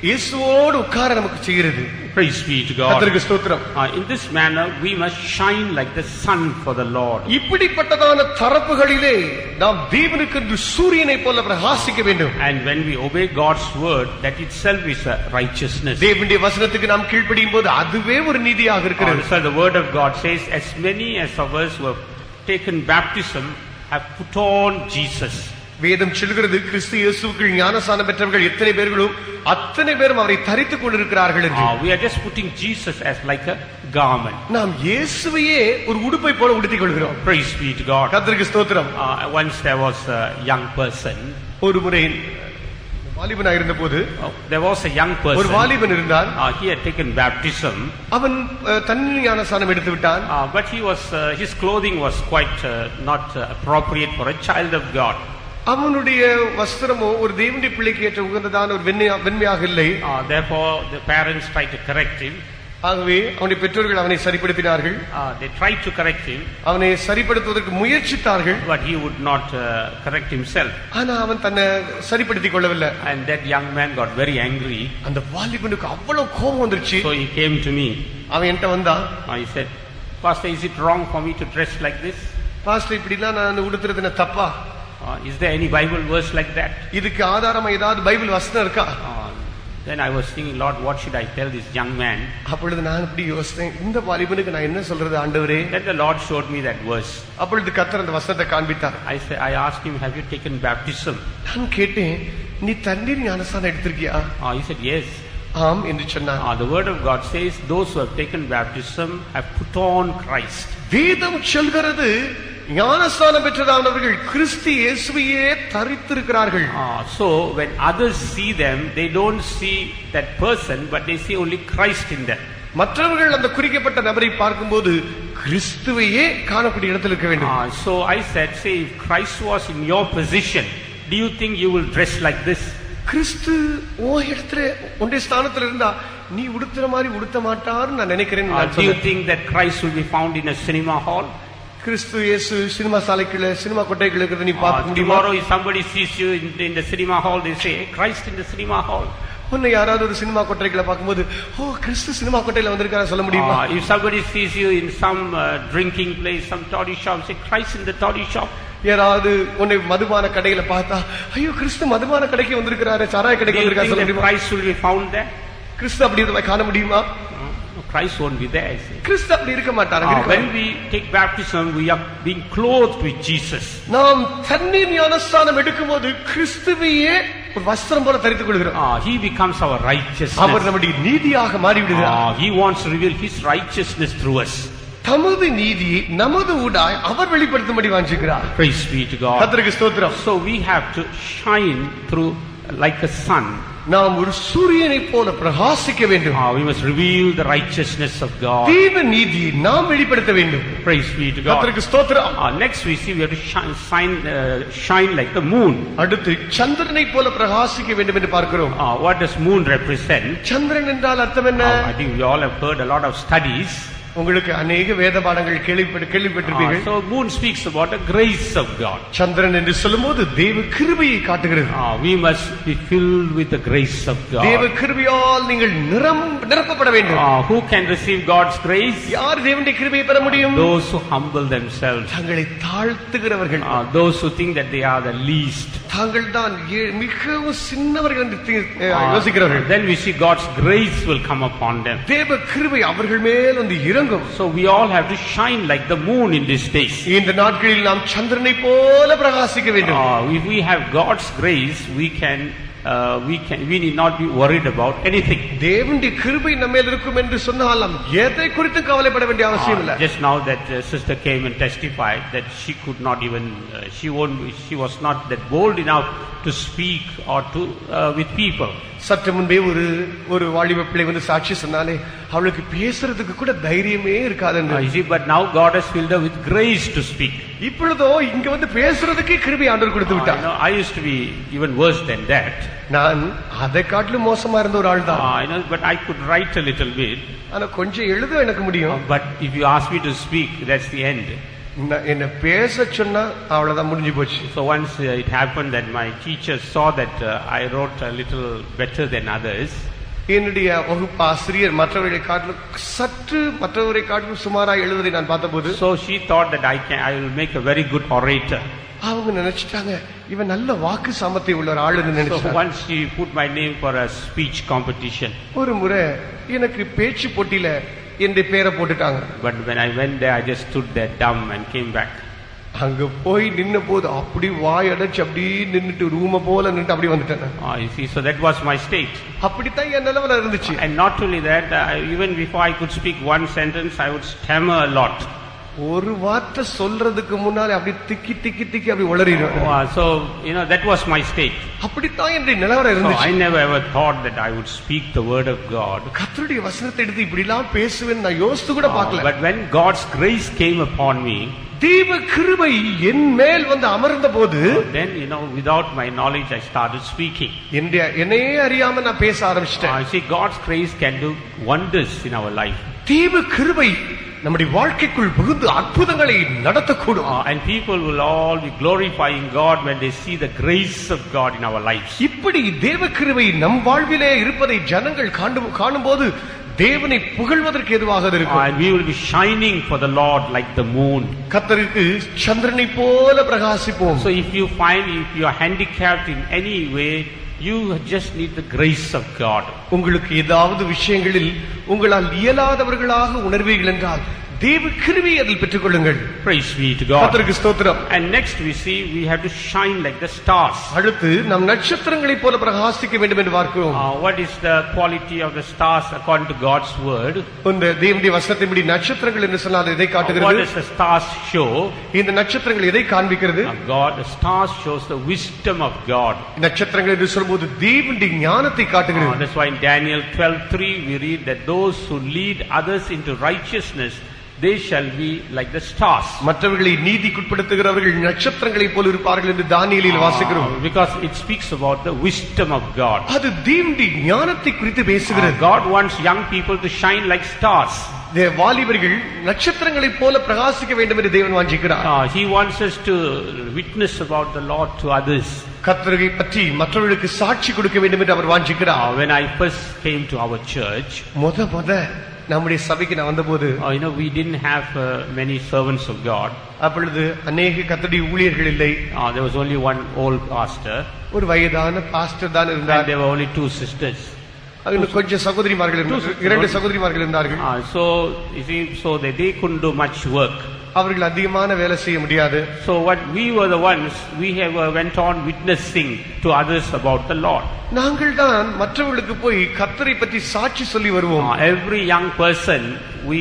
இயேசுவோடு உட்கார நமக்கு செய்கிறது. Praise be to God. கர்த்தருக்கு ஸ்தோத்திரம். In this manner we must shine like the sun for the Lord. இப்படிப்பட்டதான தரப்புகளிலே நாம் தேவனுக்கு சூரியனை போல பிரகாசிக்க வேண்டும். And when we obey God's word, that itself is a righteousness. தேவனுடைய வசனத்துக்கு நாம் கீழ்ப்படியும் போது அதுவே ஒரு நீதியாக இருக்கிறது. So the word of God says, as many as of us who have taken baptism have put on Jesus. வேதம் சொல்கிறது கிறிஸ்து இயேசுவுக்குள் ஞானஸ்நானம் பெற்றவர்கள் எத்தனை பேர்களும் அத்தனை பேரும் அவரை தரித்துக் கொண்டிருக்கிறார்கள் என்று. We are just putting Jesus as like a garment. நாம் இயேசுவையே ஒரு உடுப்பை போல உடுத்திக் கொள்கிறோம். Praise be to God. கர்த்தருக்கு ஸ்தோத்திரம். Once there was a young person. ஒரு முறை வாலிபனாக இருந்தபோது there was a young person. ஒரு வாலிபன் இருந்தான். He had taken baptism. அவன் தண்ணீர் ஞானஸ்நானம் எடுத்து விட்டான். But he was his clothing was quite not appropriate for a child of God. அவனுடைய வஸ்திரமோ ஒரு தேவனுடைய பிள்ளைக்கு ஏற்ற உகந்ததான ஒரு வெண்மையாக இல்லை. Therefore the parents tried to correct him. ஆகவே அவனுடைய பெற்றோர்கள் அவனை சரிப்படுத்தினார்கள். They tried to correct him. அவனை சரிப்படுத்துவதற்கு முயற்சித்தார்கள். But he would not correct himself. ஆனா அவன் தன்னை சரிப்படுத்திக் கொள்ளவில்லை. And that young man got very angry. அந்த வாலிபனுக்கு அவ்வளவு கோபம் வந்துருச்சு. So he came to me. அவன் என்கிட்ட வந்தான். He said, Pastor, is it wrong for me to dress like this? Pastor, இப்படிலாம் நான் உடுத்துறது தப்பா? Is there any Bible verse like that? இதுக்கு ஆதாரமா ஏதாவது பைபிள் வசனம் இருக்கா? Then I was thinking, Lord, what should I tell this young man? அப்பொழுது நான் இப்படி யோசித்தேன், இந்த வாலிபனுக்கு நான் என்ன சொல்றது ஆண்டவரே? Then the Lord showed me that verse. அப்பொழுது கர்த்தர் அந்த வசனத்தை காண்பித்தார். I asked him, have you taken baptism? நான் கேட்டேன், நீ தண்ணீர் ஞானஸ்நானம் எடுத்திருக்கியா? He said, yes. ஆம் என்று சொன்னார். The word of God says, those who have taken baptism have put on Christ. வேதம் சொல்கிறது, ஞானஸ்நானம் பெற்றதானவர்கள் கிறிஸ்து இயேசுவையே தரித்திருக்கிறார்கள். So when others see them, they don't see that person, but they see only Christ in them. மற்றவர்கள் அந்த குறிக்கப்பட்ட நபரை பார்க்கும்போது கிறிஸ்துவையே காணக்கூடிய இடத்தில் இருக்க வேண்டும். So I said, say, if Christ was in your position, do you think you will dress like this? கிறிஸ்து ஓ இடத்துல உன்னுடைய ஸ்தானத்தில் இருந்தா நீ உடுத்துற மாதிரி உடுத்த மாட்டார்னு நான் நினைக்கிறேன். Do you think that Christ will be found in a cinema hall? கிறிஸ்து இயேசு சினிமா சாலைக்குள்ள சினிமா கொட்டைக்குள்ள இருக்கிறத நீ பார்க்க முடியுமா? Tomorrow if somebody sees you in the cinema hall, they say, Christ in the cinema hall. உன்னை யாராவது ஒரு சினிமா கொட்டைக்குள்ள பார்க்கும்போது, ஓ கிறிஸ்து cinema கொட்டையில வந்திருக்காரு சொல்ல முடியுமா? If somebody sees you in some drinking place, some toddy shop, say, Christ in the toddy shop. யாராவது உன்னை மதுபான கடையில பார்த்தா, ஐயோ கிறிஸ்து மதுபான கடைக்கு வந்திருக்கிறாரு, சாராய கடைக்கு வந்திருக்காரு சொல்ல முடியுமா? Christ will be found there. கிறிஸ்து அப்படி காண முடியுமா? Christ won't be there. கிறிஸ்து அப்படி இருக்க மாட்டார். When we take baptism, we are being clothed with Jesus. நாம் தண்ணீர் ஞானஸ்நானம் எடுக்கும்போது கிறிஸ்துவையே ஒரு வஸ்திரம் போல தரித்துக் கொள்கிறோம். He becomes our righteousness. அவர் நம்முடைய நீதியாக மாறி விடுகிறார். He wants to reveal his righteousness through us. தமது நீதியை நமது ஊடாய் அவர் வெளிப்படுத்தும்படி வாஞ்சிக்கிறார். Praise be to God. கர்த்தருக்கு ஸ்தோத்திரம். So we have to shine through like a sun. நாம் ஒரு சூரியனை போல பிரகாசிக்க வேண்டும். We must reveal the righteousness of God. தேவ நீதியை நாம் வெளிப்படுத்த வேண்டும். Praise be to God. கர்த்தருக்கு ஸ்தோத்திரம். Next we see we have to shine like the moon. அடுத்து சந்திரனை போல பிரகாசிக்க வேண்டும் என்று பார்க்கிறோம். What does moon represent? சந்திரன் என்றால் அர்த்தம் என்ன? I think we all have heard a lot of studies. உங்களுக்கு அநேக வேத பாடங்கள் கேள்விப்பட்டிருப்பீர்கள். So moon speaks about the grace of God. சந்திரன் என்று சொல்லும்போது தேவ கிருபையை காட்டுகிறது. We must be filled with the grace of God. தேவ கிருபையால் நீங்கள் நிரப்பப்பட வேண்டும். Who can receive God's grace? யார் தேவனுடைய கிருபையை பெற முடியும்? Those who humble themselves. தங்களை தாழ்த்துகிறவர்கள். Those who think that they are the least. தாங்கள் தான் மிகவும் சின்னவர்கள் என்று யோசிக்கிறார்கள். Then we see God's grace will come upon them. தேவ கிருபை அவர்கள் மேல் வந்து இறங்கும். So we all have to shine like the moon in these days. இந்த நாட்களில் நாம் சந்திரனை போல பிரகாசிக்க வேண்டும். If we have God's grace, we can we need not be worried about anything. தேவனுடைய கிருபை நம்மேல் இருக்கும் என்று சொன்னாலும் எதை குறித்து கவலைப்பட வேண்டிய அவசியம் இல்லை. Just now that sister came and testified that she could not even she was not that bold enough to speak or to with people. சற்று முன்பே ஒரு வாலிப பிள்ளை வந்து சாட்சி சொன்னாலே அவளுக்கு பேசுறதுக்கு கூட தைரியமே இருக்காது. But now God has filled her with grace to speak. இப்பொழுதோ இங்க வந்து பேசுறதுக்கே கிருபை ஆண்டவர் கொடுத்து விட்டார். I used to be even worse than that. நான் அதை காட்டிலும் மோசமா இருந்த ஒரு ஆள் தான். But I could write a little bit. ஆனா கொஞ்சம் எழுத எனக்கு முடியும். But if you ask me to speak, that's the end. என்ன பேச சொன்னா அவ்வளவுதான் முடிஞ்சு போச்சு. So once it happened that my teacher saw that I wrote a little better than others. என்னுடைய வகுப்பு ஆசிரியர் மற்றவரை காட்டிலும் சற்று மற்றவரை காட்டிலும் சுமாரா எழுதுவதை நான் பார்த்தபோது So she thought that I will make a very good orator. அவங்க நினைச்சிட்டாங்க இவன் நல்ல வாக்கு சாமர்த்தியம் உள்ள ஒரு ஆளுன்னு So நினைச்சாங்க. once she put my name for a speech competition. ஒரு முறை எனக்கு பேச்சு போட்டியில என்னுடைய பேரை போட்டுட்டாங்க. But when I went there, I just stood there dumb and came back. அங்க போய் நின்ன போது அப்படி வாய் அடைச்சு அப்படி நின்னுட்டு ரூம போல நின்று அப்படி வந்துட்டேன். You see, so that was my state. அப்படித்தான் என் நிலைமையில இருந்துச்சு. And not only that, even before I could speak one sentence, I would stammer a lot. ஒரு வார்த்தை சொல்றதுக்கு முன்னாலே அப்படி திக்கி திக்கி திக்கி அப்படி உளறிடுவேன். So that was my state. அப்படித்தான் என்னுடைய நிலைமை So இருந்துச்சு. I never ever thought that I would speak the word of God. கர்த்தருடைய வசனத்தை எடுத்து இப்படி எல்லாம் பேசுவேன்னு நான் யோசித்து கூட பார்க்கல. But when God's grace came upon me, தேவ கிருபை என் மேல் வந்து அமர்ந்த போது then without my knowledge I started speaking. என்னையே அறியாம நான் பேச ஆரம்பிச்சிட்டேன். See, God's grace can do wonders in our life. தேவ கிருபை நம்முடைய வாழ்க்கைக்குள் புகுந்து அற்புதங்களை நடத்தக்கூடும். And people will all be glorifying God when they see the grace of God in our lives. இப்படி தேவ கிருபை நம் வாழ்விலே இருப்பதை ஜனங்கள் காணும்போது தேவனை புகழ்வதற்கு எதுவாக இருக்கும். And we will be shining for the Lord like the moon. கர்த்தருக்கு சந்திரனை போல பிரகாசிப்போம். So if you are handicapped in any way, you just need the grace of God. உங்களுக்கு ஏதாவது விஷயங்களில் உங்களால் இயலாதவர்களாக உணர்வீர்கள் என்றால் தேவ கிருபையை அதில் பெற்றுக்கொள்ளுங்கள். Praise be to God. கர்த்தருக்கு ஸ்தோத்திரம். And next we see we have to shine like the stars. அடுத்து நாம் நட்சத்திரங்களைப் போல பிரகாசிக்க வேண்டும் என்று பார்க்கிறோம். What is the quality of the stars according to God's word? இந்த தேவனுடைய வசனத்தின்படி நட்சத்திரங்கள் என்று சொன்னால் எதை காட்டுகிறது? What does the stars show? இந்த நட்சத்திரங்கள் எதை காண்பிக்கிறது? The stars shows the wisdom of God. நட்சத்திரங்கள் என்று சொல்லும்போது தேவனுடைய ஞானத்தை காட்டுகிறது. That's why in Daniel 12:3 we read that those who lead others into righteousness, they shall be like the stars. மற்றவர்களை நீதிக்குட்படுத்துகிறவர்கள் நட்சத்திரங்களைப் போல இருப்பார்கள் என்று தானியேலில் வாசிக்கிறோம். Because it speaks about the wisdom of God. அது தேவனுடைய ஞானத்தை குறித்து பேசுகிறது. God wants young people to shine like stars. வாலிபர்கள் நட்சத்திரங்களைப் போல பிரகாசிக்க வேண்டும் என்று தேவன் வாஞ்சிக்கிறார். He wants us to witness about the Lord to others. கர்த்தரை பற்றி மற்றவர்களுக்கு சாட்சி கொடுக்க வேண்டும் என்று அவர் வாஞ்சிக்கிறார். When I first came to our church, முத நம்முடைய சபைக்கு நான் வந்தபோது we didn't have many servants of God. அப்பொழுது அநேக கர்த்தருடைய ஊழியர்கள் இல்லை. There was only one old pastor. ஒரு வயதான பாஸ்டர் தான் இருந்தார். And there were only two sisters. கொஞ்சம் சகோதரிமார்கள் இருந்தார்கள். இரண்டு சகோதரிமார்கள் இருந்தார்கள். So you see, so they couldn't do much work. அவர்கள் அதிகமான வேலை செய்ய முடியாது. So what we were the ones, we have went on witnessing to others about the Lord. நாங்கள் தான் மற்றவர்களுக்கு போய் கர்த்தரை பற்றி சாட்சி சொல்லி வருவோம். Every young person we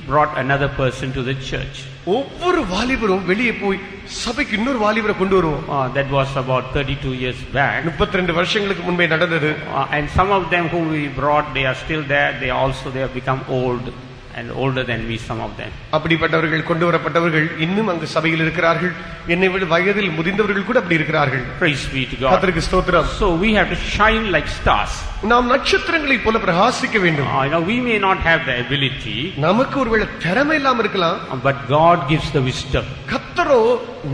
brought another person to the church. ஒவ்வொரு வாலிபரும் வெளியே போய் சபைக்கு இன்னொரு வாலிபரை கொண்டு வருவோம். That was about 32 years back. 32 வருஷங்களுக்கு முன்பே நடந்தது. And some of them whom we brought, they are still there. They have become old and older than me, some of them. அப்படிப்பட்டவர்கள் கொண்டு வரப்பட்டவர்கள் இன்னும் அங்கு சபையில் இருக்கிறார்கள். என்னை விட வயதில் முதிர்ந்தவர்கள் கூட அப்படி இருக்கிறார்கள். Praise be to God. கர்த்தருக்கு ஸ்தோத்திரம். So we have to shine like stars. நாம் நட்சத்திரங்களைப் போல பிரகாசிக்க வேண்டும். We may not have the ability. நமக்கு ஒருவேளை திறமை இல்லாம இருக்கலாம். But God gives the wisdom. கர்த்தரோ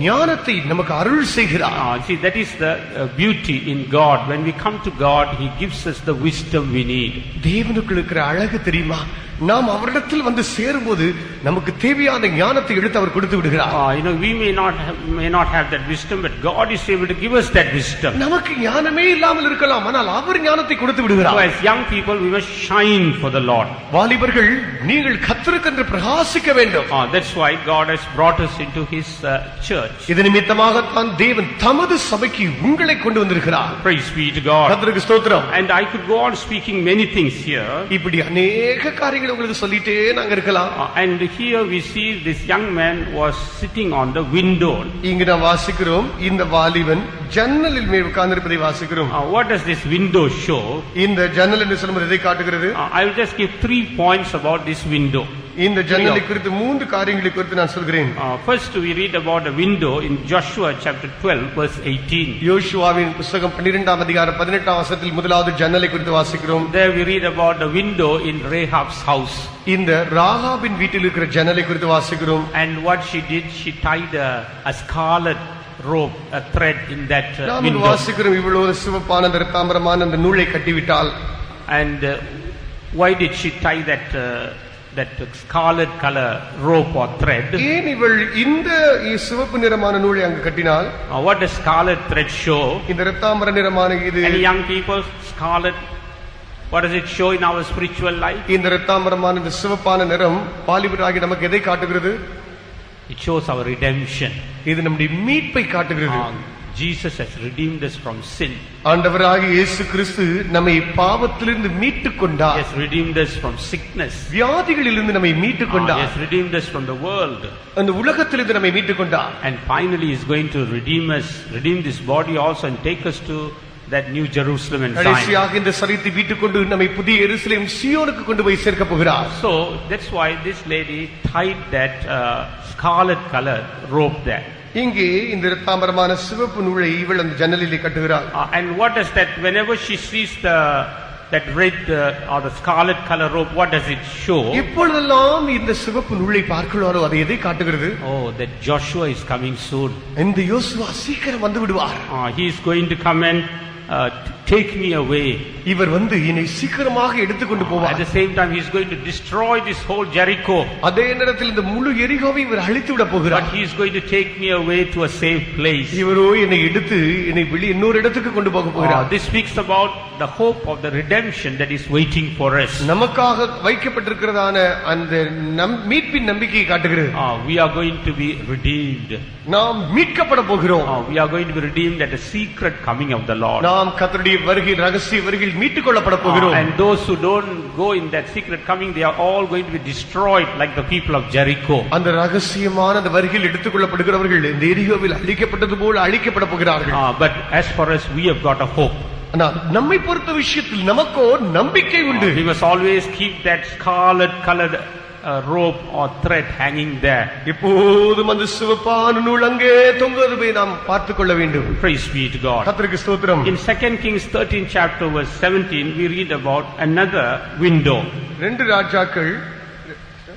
ஞானத்தை நமக்கு அருள் செய்கிறார். See, that is the beauty in God. When we come to God, He gives us the wisdom we need. தேவனுக்குள் இருக்கிற அழகு தெரியுமா? நாம் அவரிடத்தில் வந்து சேரும்போது நமக்கு தேவையான ஞானத்தை எடுத்து அவர் கொடுத்து விடுகிறார். We may not have that wisdom, but God is able to give us that wisdom. நமக்கு ஞானமே இல்லாமல் இருக்கலாம், ஆனால் அவர் ஞானத்தை கொடுத்து விடுகிறார். So as young people, we must shine for the Lord. வாலிபர்கள் நீங்கள் கர்த்தருக்கென்று பிரகாசிக்க வேண்டும். That's why God has brought us into His church. இது நிமித்தமாகத்தான் தேவன் தமது சபைக்கு உங்களை கொண்டு வந்திருக்கிறார். Praise be to God. கர்த்தருக்கு ஸ்தோத்திரம். And I could go on speaking many things here. இப்படி அநேக காரியங்களை உங்களுக்கு சொல்லிட்டே நாங்க இருக்கலாம். And here we see this young man was sitting on the window. இங்க நான் வாசிக்கிறோம், இந்த வாலிபன் ஜன்னலில் மேல் உட்கார்ந்திருப்பதை வாசிக்கிறோம். What does this window show? இந்த ஜன்னல் என்று சொல்லும்போது எதை காட்டுகிறது? I will just give 3 points about this window. இந்த ஜன்னலை குறித்து 3 காரியங்களை குறித்து நான் சொல்கிறேன். First we read about a window in Joshua chapter 12 verse 18. யோசுவாவின் புத்தகம் 12ஆம் அதிகாரம் 18ஆம் வசனத்தில் முதலாவது ஜன்னலை குறித்து வாசிக்கிறோம். There we read about the window in Rahab's house. இந்த ராகாபின் வீட்டில் இருக்கிற ஜன்னலை குறித்து வாசிக்கிறோம். And what she did, she tied a scarlet rope, a thread in that நாம் window. வாசிக்கிறோம், இவ்வளவு சிவப்பான அந்த இரத்தாம்பரமான அந்த நூலை கட்டிவிட்டால். And why did she tie that scarlet color rope or thread? ஏன் இவள் இந்த சிவப்பு நிறமான நூலை அங்கு கட்டினாள்? What does scarlet thread show? இந்த இரத்தாம்பர நிறமான இது Any young people, scarlet, what does it show in our spiritual life? இந்த இரத்தாம்பரமான இந்த சிவப்பான நிறம் வாலிபராகி நமக்கு எதை காட்டுகிறது? It shows our redemption. இது நம்முடைய மீட்பை காட்டுகிறது. Jesus has redeemed us from sin. ஆண்டவராகிய இயேசு கிறிஸ்து நம்மை பாவத்திலிருந்து மீட்டுக் He கொண்டார். has redeemed us from sickness. வியாதிகளிலிருந்து நம்மை மீட்டுக் He கொண்டார். has redeemed us from the world. அந்த உலகத்திலிருந்து நம்மை மீட்டுக் கொண்டார். And finally he is going to redeem this body also and take us to that new Jerusalem and Zion. கடைசியாக இந்த சரீரத்தை மீட்டுக் கொண்டு நம்மை புதிய எருசலேம் சீயோனுக்கு கொண்டு போய் சேர்க்க போகிறார். So that's why this lady tied that scarlet color rope there. இங்கே இந்த இரத்தாம்பரமான சிவப்பு நூலை இவள் அந்த ஜன்னலிலே கட்டுகிறாள். And what is that? Whenever she sees that red or the scarlet color rope, what does it show? எப்பொழுதெல்லாம் இந்த சிவப்பு நூலை பார்க்கிறாரோ அதை எதை காட்டுகிறது? Oh, that Joshua is coming soon. இந்த யோசுவா சீக்கிரம் வந்து விடுவார். He is going to come and take me away. இவர் வந்து என்னை சீக்கிரமாக எடுத்துக்கொண்டு At போவார். the same time he is going to destroy this whole Jericho. அதே நேரத்தில் இந்த முழு எரிகோவை இவர் அழித்து விட போகிறார். But he is going to take me away to a safe place. இவரோ என்னை எடுத்து என்னை இன்னொரு இடத்துக்கு கொண்டு போக போகிறார். This speaks about the hope of the redemption that is waiting for us. நமக்காக வைக்கப்பட்டிருக்கிறதான அந்த மீட்பின் நம்பிக்கையை காட்டுகிறது. We are going to be redeemed. நாம் மீட்கப்பட போகிறோம். We are going to be redeemed at the secret coming of the Lord. நாம் கர்த்தருடைய வருகையில் ரகசிய வருகையில் மீட்டுக் கொள்ளப்பட போகிறோம். And those who don't go in that secret coming, they are all going to be destroyed like the people of Jericho. அந்த ரகசியமான அந்த வருகையில் எடுத்துக் கொள்ளப்படுகிறவர்கள் இந்த எரிகோவில் அழிக்கப்பட்டது போல அழிக்கப்பட போகிறார்கள். But as for us, we have got a hope. ஆனால் நம்மை பொறுத்த விஷயத்தில் நமக்கோ நம்பிக்கை உண்டு. We must always keep that scarlet colored rope or thread hanging there. எப்போதும் அந்த சிவப்பான நூல் அங்கே தொங்குவதை நாம் பார்த்துக் கொள்ள வேண்டும். Praise be to God. கர்த்தருக்கு ஸ்தோத்திரம். In 2 Kings 13 chapter verse 17 we read about another window. 2 ராஜாக்கள்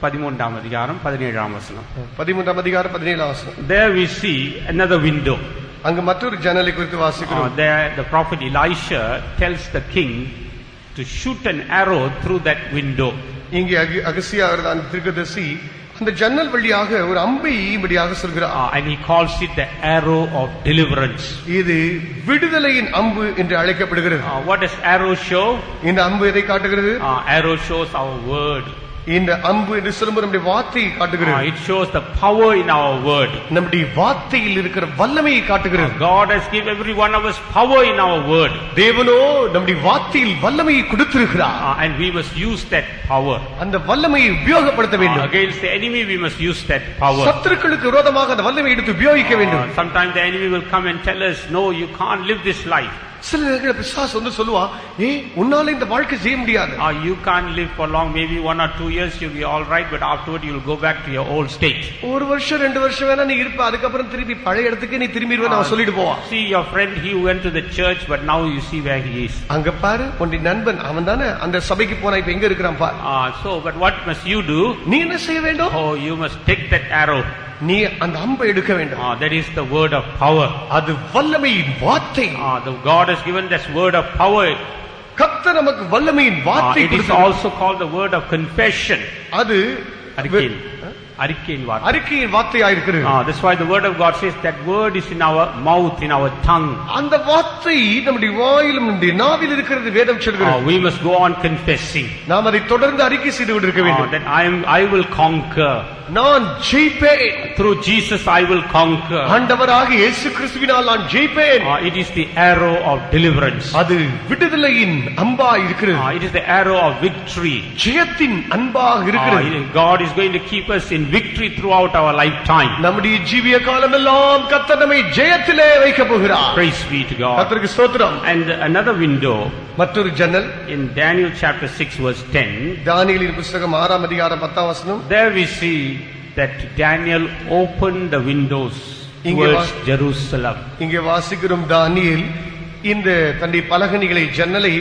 13ஆம் அதிகாரம் 17ஆம் வசனம். 13ஆம் அதிகாரம் 17ஆம் வசனம். There we see another window. அங்கு மற்றொரு ஜன்னலை குறித்து வாசிக்கிறோம். There the prophet Elisha tells the king to shoot an arrow through that window. இங்கே அகசியா அவர்தான் தீர்க்கதரிசி அந்த ஜன்னல் வழியாக ஒரு அம்பை ஈயும்படியாக சொல்கிறார். And he calls it the arrow of deliverance. இது விடுதலையின் அம்பு என்று அழைக்கப்படுகிறது. What does arrow show? இந்த அம்பு எதை காட்டுகிறது? Arrow shows our word. இந்த அம்பு என்று சொல்லும்போது நம்முடைய வார்த்தையை காட்டுகிறது. It shows the power in our word. நம்முடைய வார்த்தையில் இருக்கிற வல்லமையை காட்டுகிறது. God has given every one of us power in our word. தேவனோ நம்முடைய வார்த்தையில் வல்லமையை கொடுத்திருக்கிறார். And we must use that power. அந்த வல்லமையை உபயோகப்படுத்த வேண்டும். Against the enemy we must use that power. சத்துருக்களுக்கு விரோதமாக அந்த வல்லமையை எடுத்து உபயோகிக்க வேண்டும். Sometimes the enemy will come and tell us, no, you can't live this life. சில நேரங்களில் பிசாசு வந்து சொல்லுவான், உன்னால இந்த வாழ்க்கை செய்ய முடியாது. You can't live for long, maybe 1 or 2 years you'll be all right, but afterward you'll go back to your old state. ஒரு வருஷம் 2 வருஷம் வேணா நீ இருப்ப, அதுக்கு அப்புறம் திருப்பி பழைய இடத்துக்கு நீ திரும்பிடுவே அவன் சொல்லிட்டு போவான். See your friend, he went to the church, but now you see where he is. அங்க பாரு உன்னுடைய நண்பன், அவன் தானே அந்த சபைக்கு போனா இப்ப எங்க இருக்கிறான் பாரு. But what must you do? நீ என்ன செய்ய வேண்டும்? You must take that arrow. நீ அந்த அம்பை எடுக்க வேண்டும். That is the word of power. அது வல்லமையின் வார்த்தை. The God has given this word of power. கர்த்தர் நமக்கு வல்லமையின் வார்த்தை It is also called the word of confession. அது அறிக்கையின் வார்த்தை. அறிக்கையின் வார்த்தையாயிருக்கிறது. That's why the word of God says that word is in our mouth, in our tongue. அந்த வார்த்தை நம்முடைய வாயிலும் நம்முடைய நாவில் இருக்கிறது வேதம் சொல்கிறது. We must go on confessing. நாம் அதை தொடர்ந்து அறிக்கை செய்து கொண்டிருக்க வேண்டும். That I will conquer. நான் ஜெயிப்பேன். Through Jesus I will conquer. ஆண்டவராகிய இயேசு கிறிஸ்துவினால் நான் ஜெயிப்பேன். It is the arrow of deliverance. அது விடுதலையின் அம்பாய் இருக்கிறது. It is the arrow of victory. ஜெயத்தின் அன்பாக இருக்கிறது. God is going to keep us in victory throughout our lifetime. நம்முடைய ஜீவிய காலமெல்லாம் கர்த்தர் நம்மை ஜெயத்திலே வைக்க போகிறார். Praise be to God. கர்த்தருக்கு ஸ்தோத்திரம். And another window, மற்றொரு ஜன்னல், in Daniel chapter 6 verse 10, தானியேலின் புத்தகம் 6ஆம் அதிகாரம் 10ஆம் வசனம். There we see that Daniel opened the windows towards Jerusalem. இங்கே வாசிக்கிறோம், தானியேல் இந்த தன்னுடைய பலகணிகளை ஜன்னலை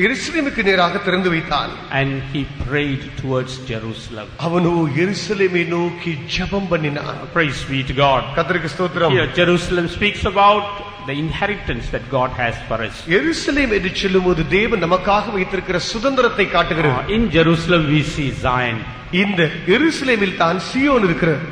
எருசலேமுக்கு நேராக திறந்து வைத்தான். And he prayed towards Jerusalem. அவனோ எருசலேமை நோக்கி ஜெபம் பண்ணினான். Praise be to God. கர்த்தருக்கு ஸ்தோத்திரம். Here Jerusalem speaks about the inheritance that God has for us. எருசலேம் என்று சொல்லும்போது தேவன் நமக்காக வைத்திருக்கிற சுதந்திரத்தை காட்டுகிறது. In Jerusalem we see Zion. இந்த எருசலேமில் தான் சீயோன் இருக்கிறது.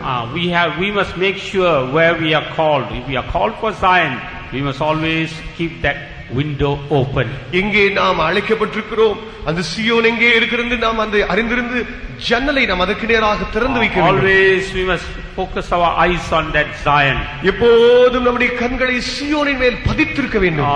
We must make sure where we are called. If we are called for Zion, we must always keep that window open. எங்கே நாம் அழைக்கப்பட்டிருக்கிறோம், அந்த சீயோன் எங்கே இருக்கிறது நாம் அந்த அறிந்திருந்து ஜன்னலை நாம் அதற்கு நேராக திறந்து வைக்க வேண்டும். Always we must focus our eyes on that Zion. எப்போதும் நம்முடைய கண்களை சீயோனின் மேல் பதித்திருக்க வேண்டும்.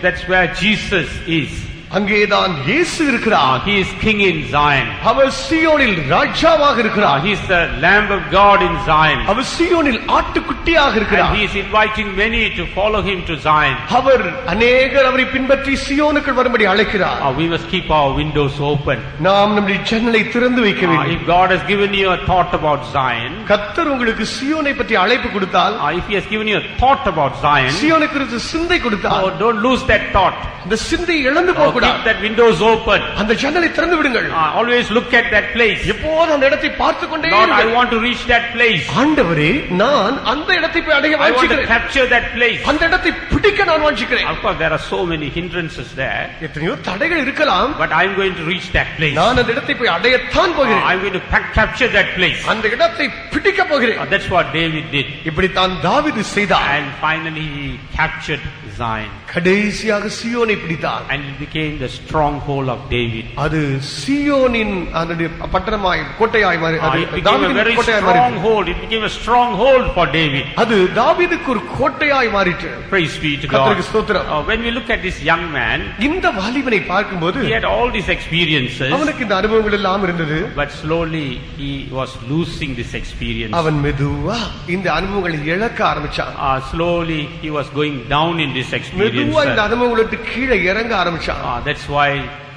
That's where Jesus is. அங்கேதான் இயேசு இருக்கிறார். He is king in Zion. அவர் சீயோனில் ராஜாவாக இருக்கிறார். He is the lamb of God in Zion. அவர் சீயோனில் ஆட்டுக்குட்டியாக இருக்கிறார். And he is inviting many to follow him to Zion. அவர் அநேகர் அவரை பின்பற்றி சீயோனுக்கு வரும்படி அழைக்கிறார். We must keep our windows open. நாம் நம்முடைய ஜன்னலை திறந்து வைக்க வேண்டும். If God has given you a thought about Zion, கர்த்தர் உங்களுக்கு சீயோனை பற்றி அழைப்பு கொடுத்தால், if he has given you a thought about Zion, சீயோனை குறித்து சிந்தை கொடுத்தால், don't lose that thought. இந்த சிந்தை இழந்து போக கூடாது. Keep that windows open. அந்த ஜன்னலை திறந்து விடுங்கள். Always look at that place. எப்போதும் அந்த இடத்தை பார்த்து கொண்டே Lord, இருங்கள். I want to reach that place. ஆண்டவரே, நான் அந்த இடத்தை போய் அடைய I want to வாஞ்சிக்கிறேன். capture that place. அந்த இடத்தை பிடிக்க நான் வாஞ்சிக்கிறேன். Of course there are so many hindrances there, எத்தனையோ தடைகள் இருக்கலாம். but I am going to reach that place. நான் அந்த இடத்தை போய் அடையத்தான் போகிறேன். I am going to capture that place. அந்த இடத்தை பிடிக்க போகிறேன். That's what David did. இப்படி தான் தாவீது செய்தார். And finally he captured Zion. கடைசியாக சீயோனை பிடித்தார். And it became the stronghold of David. அது சீயோனின் அதனுடைய பட்டணமாய் கோட்டையாய் மாறி, It became a very stronghold. It became a stronghold for David. அது தாவீதுக்கு ஒரு கோட்டையாய் மாறிற்று. Praise be to God. கர்த்தருக்கு ஸ்தோத்திரம். When we look at this young man, இந்த வாலிபனை பார்க்கும்போது he had all these experiences, அவனுக்கு இந்த அனுபவங்கள் எல்லாம் இருந்தது. but slowly he was losing this experience. அவன் மெதுவா இந்த அனுபவங்களை இழக்க ஆரம்பிச்சான். Slowly he was going down in this experience. மெதுவா இந்த அனுபவங்களுக்கு கீழே இறங்க ஆரம்பிச்சான். That's why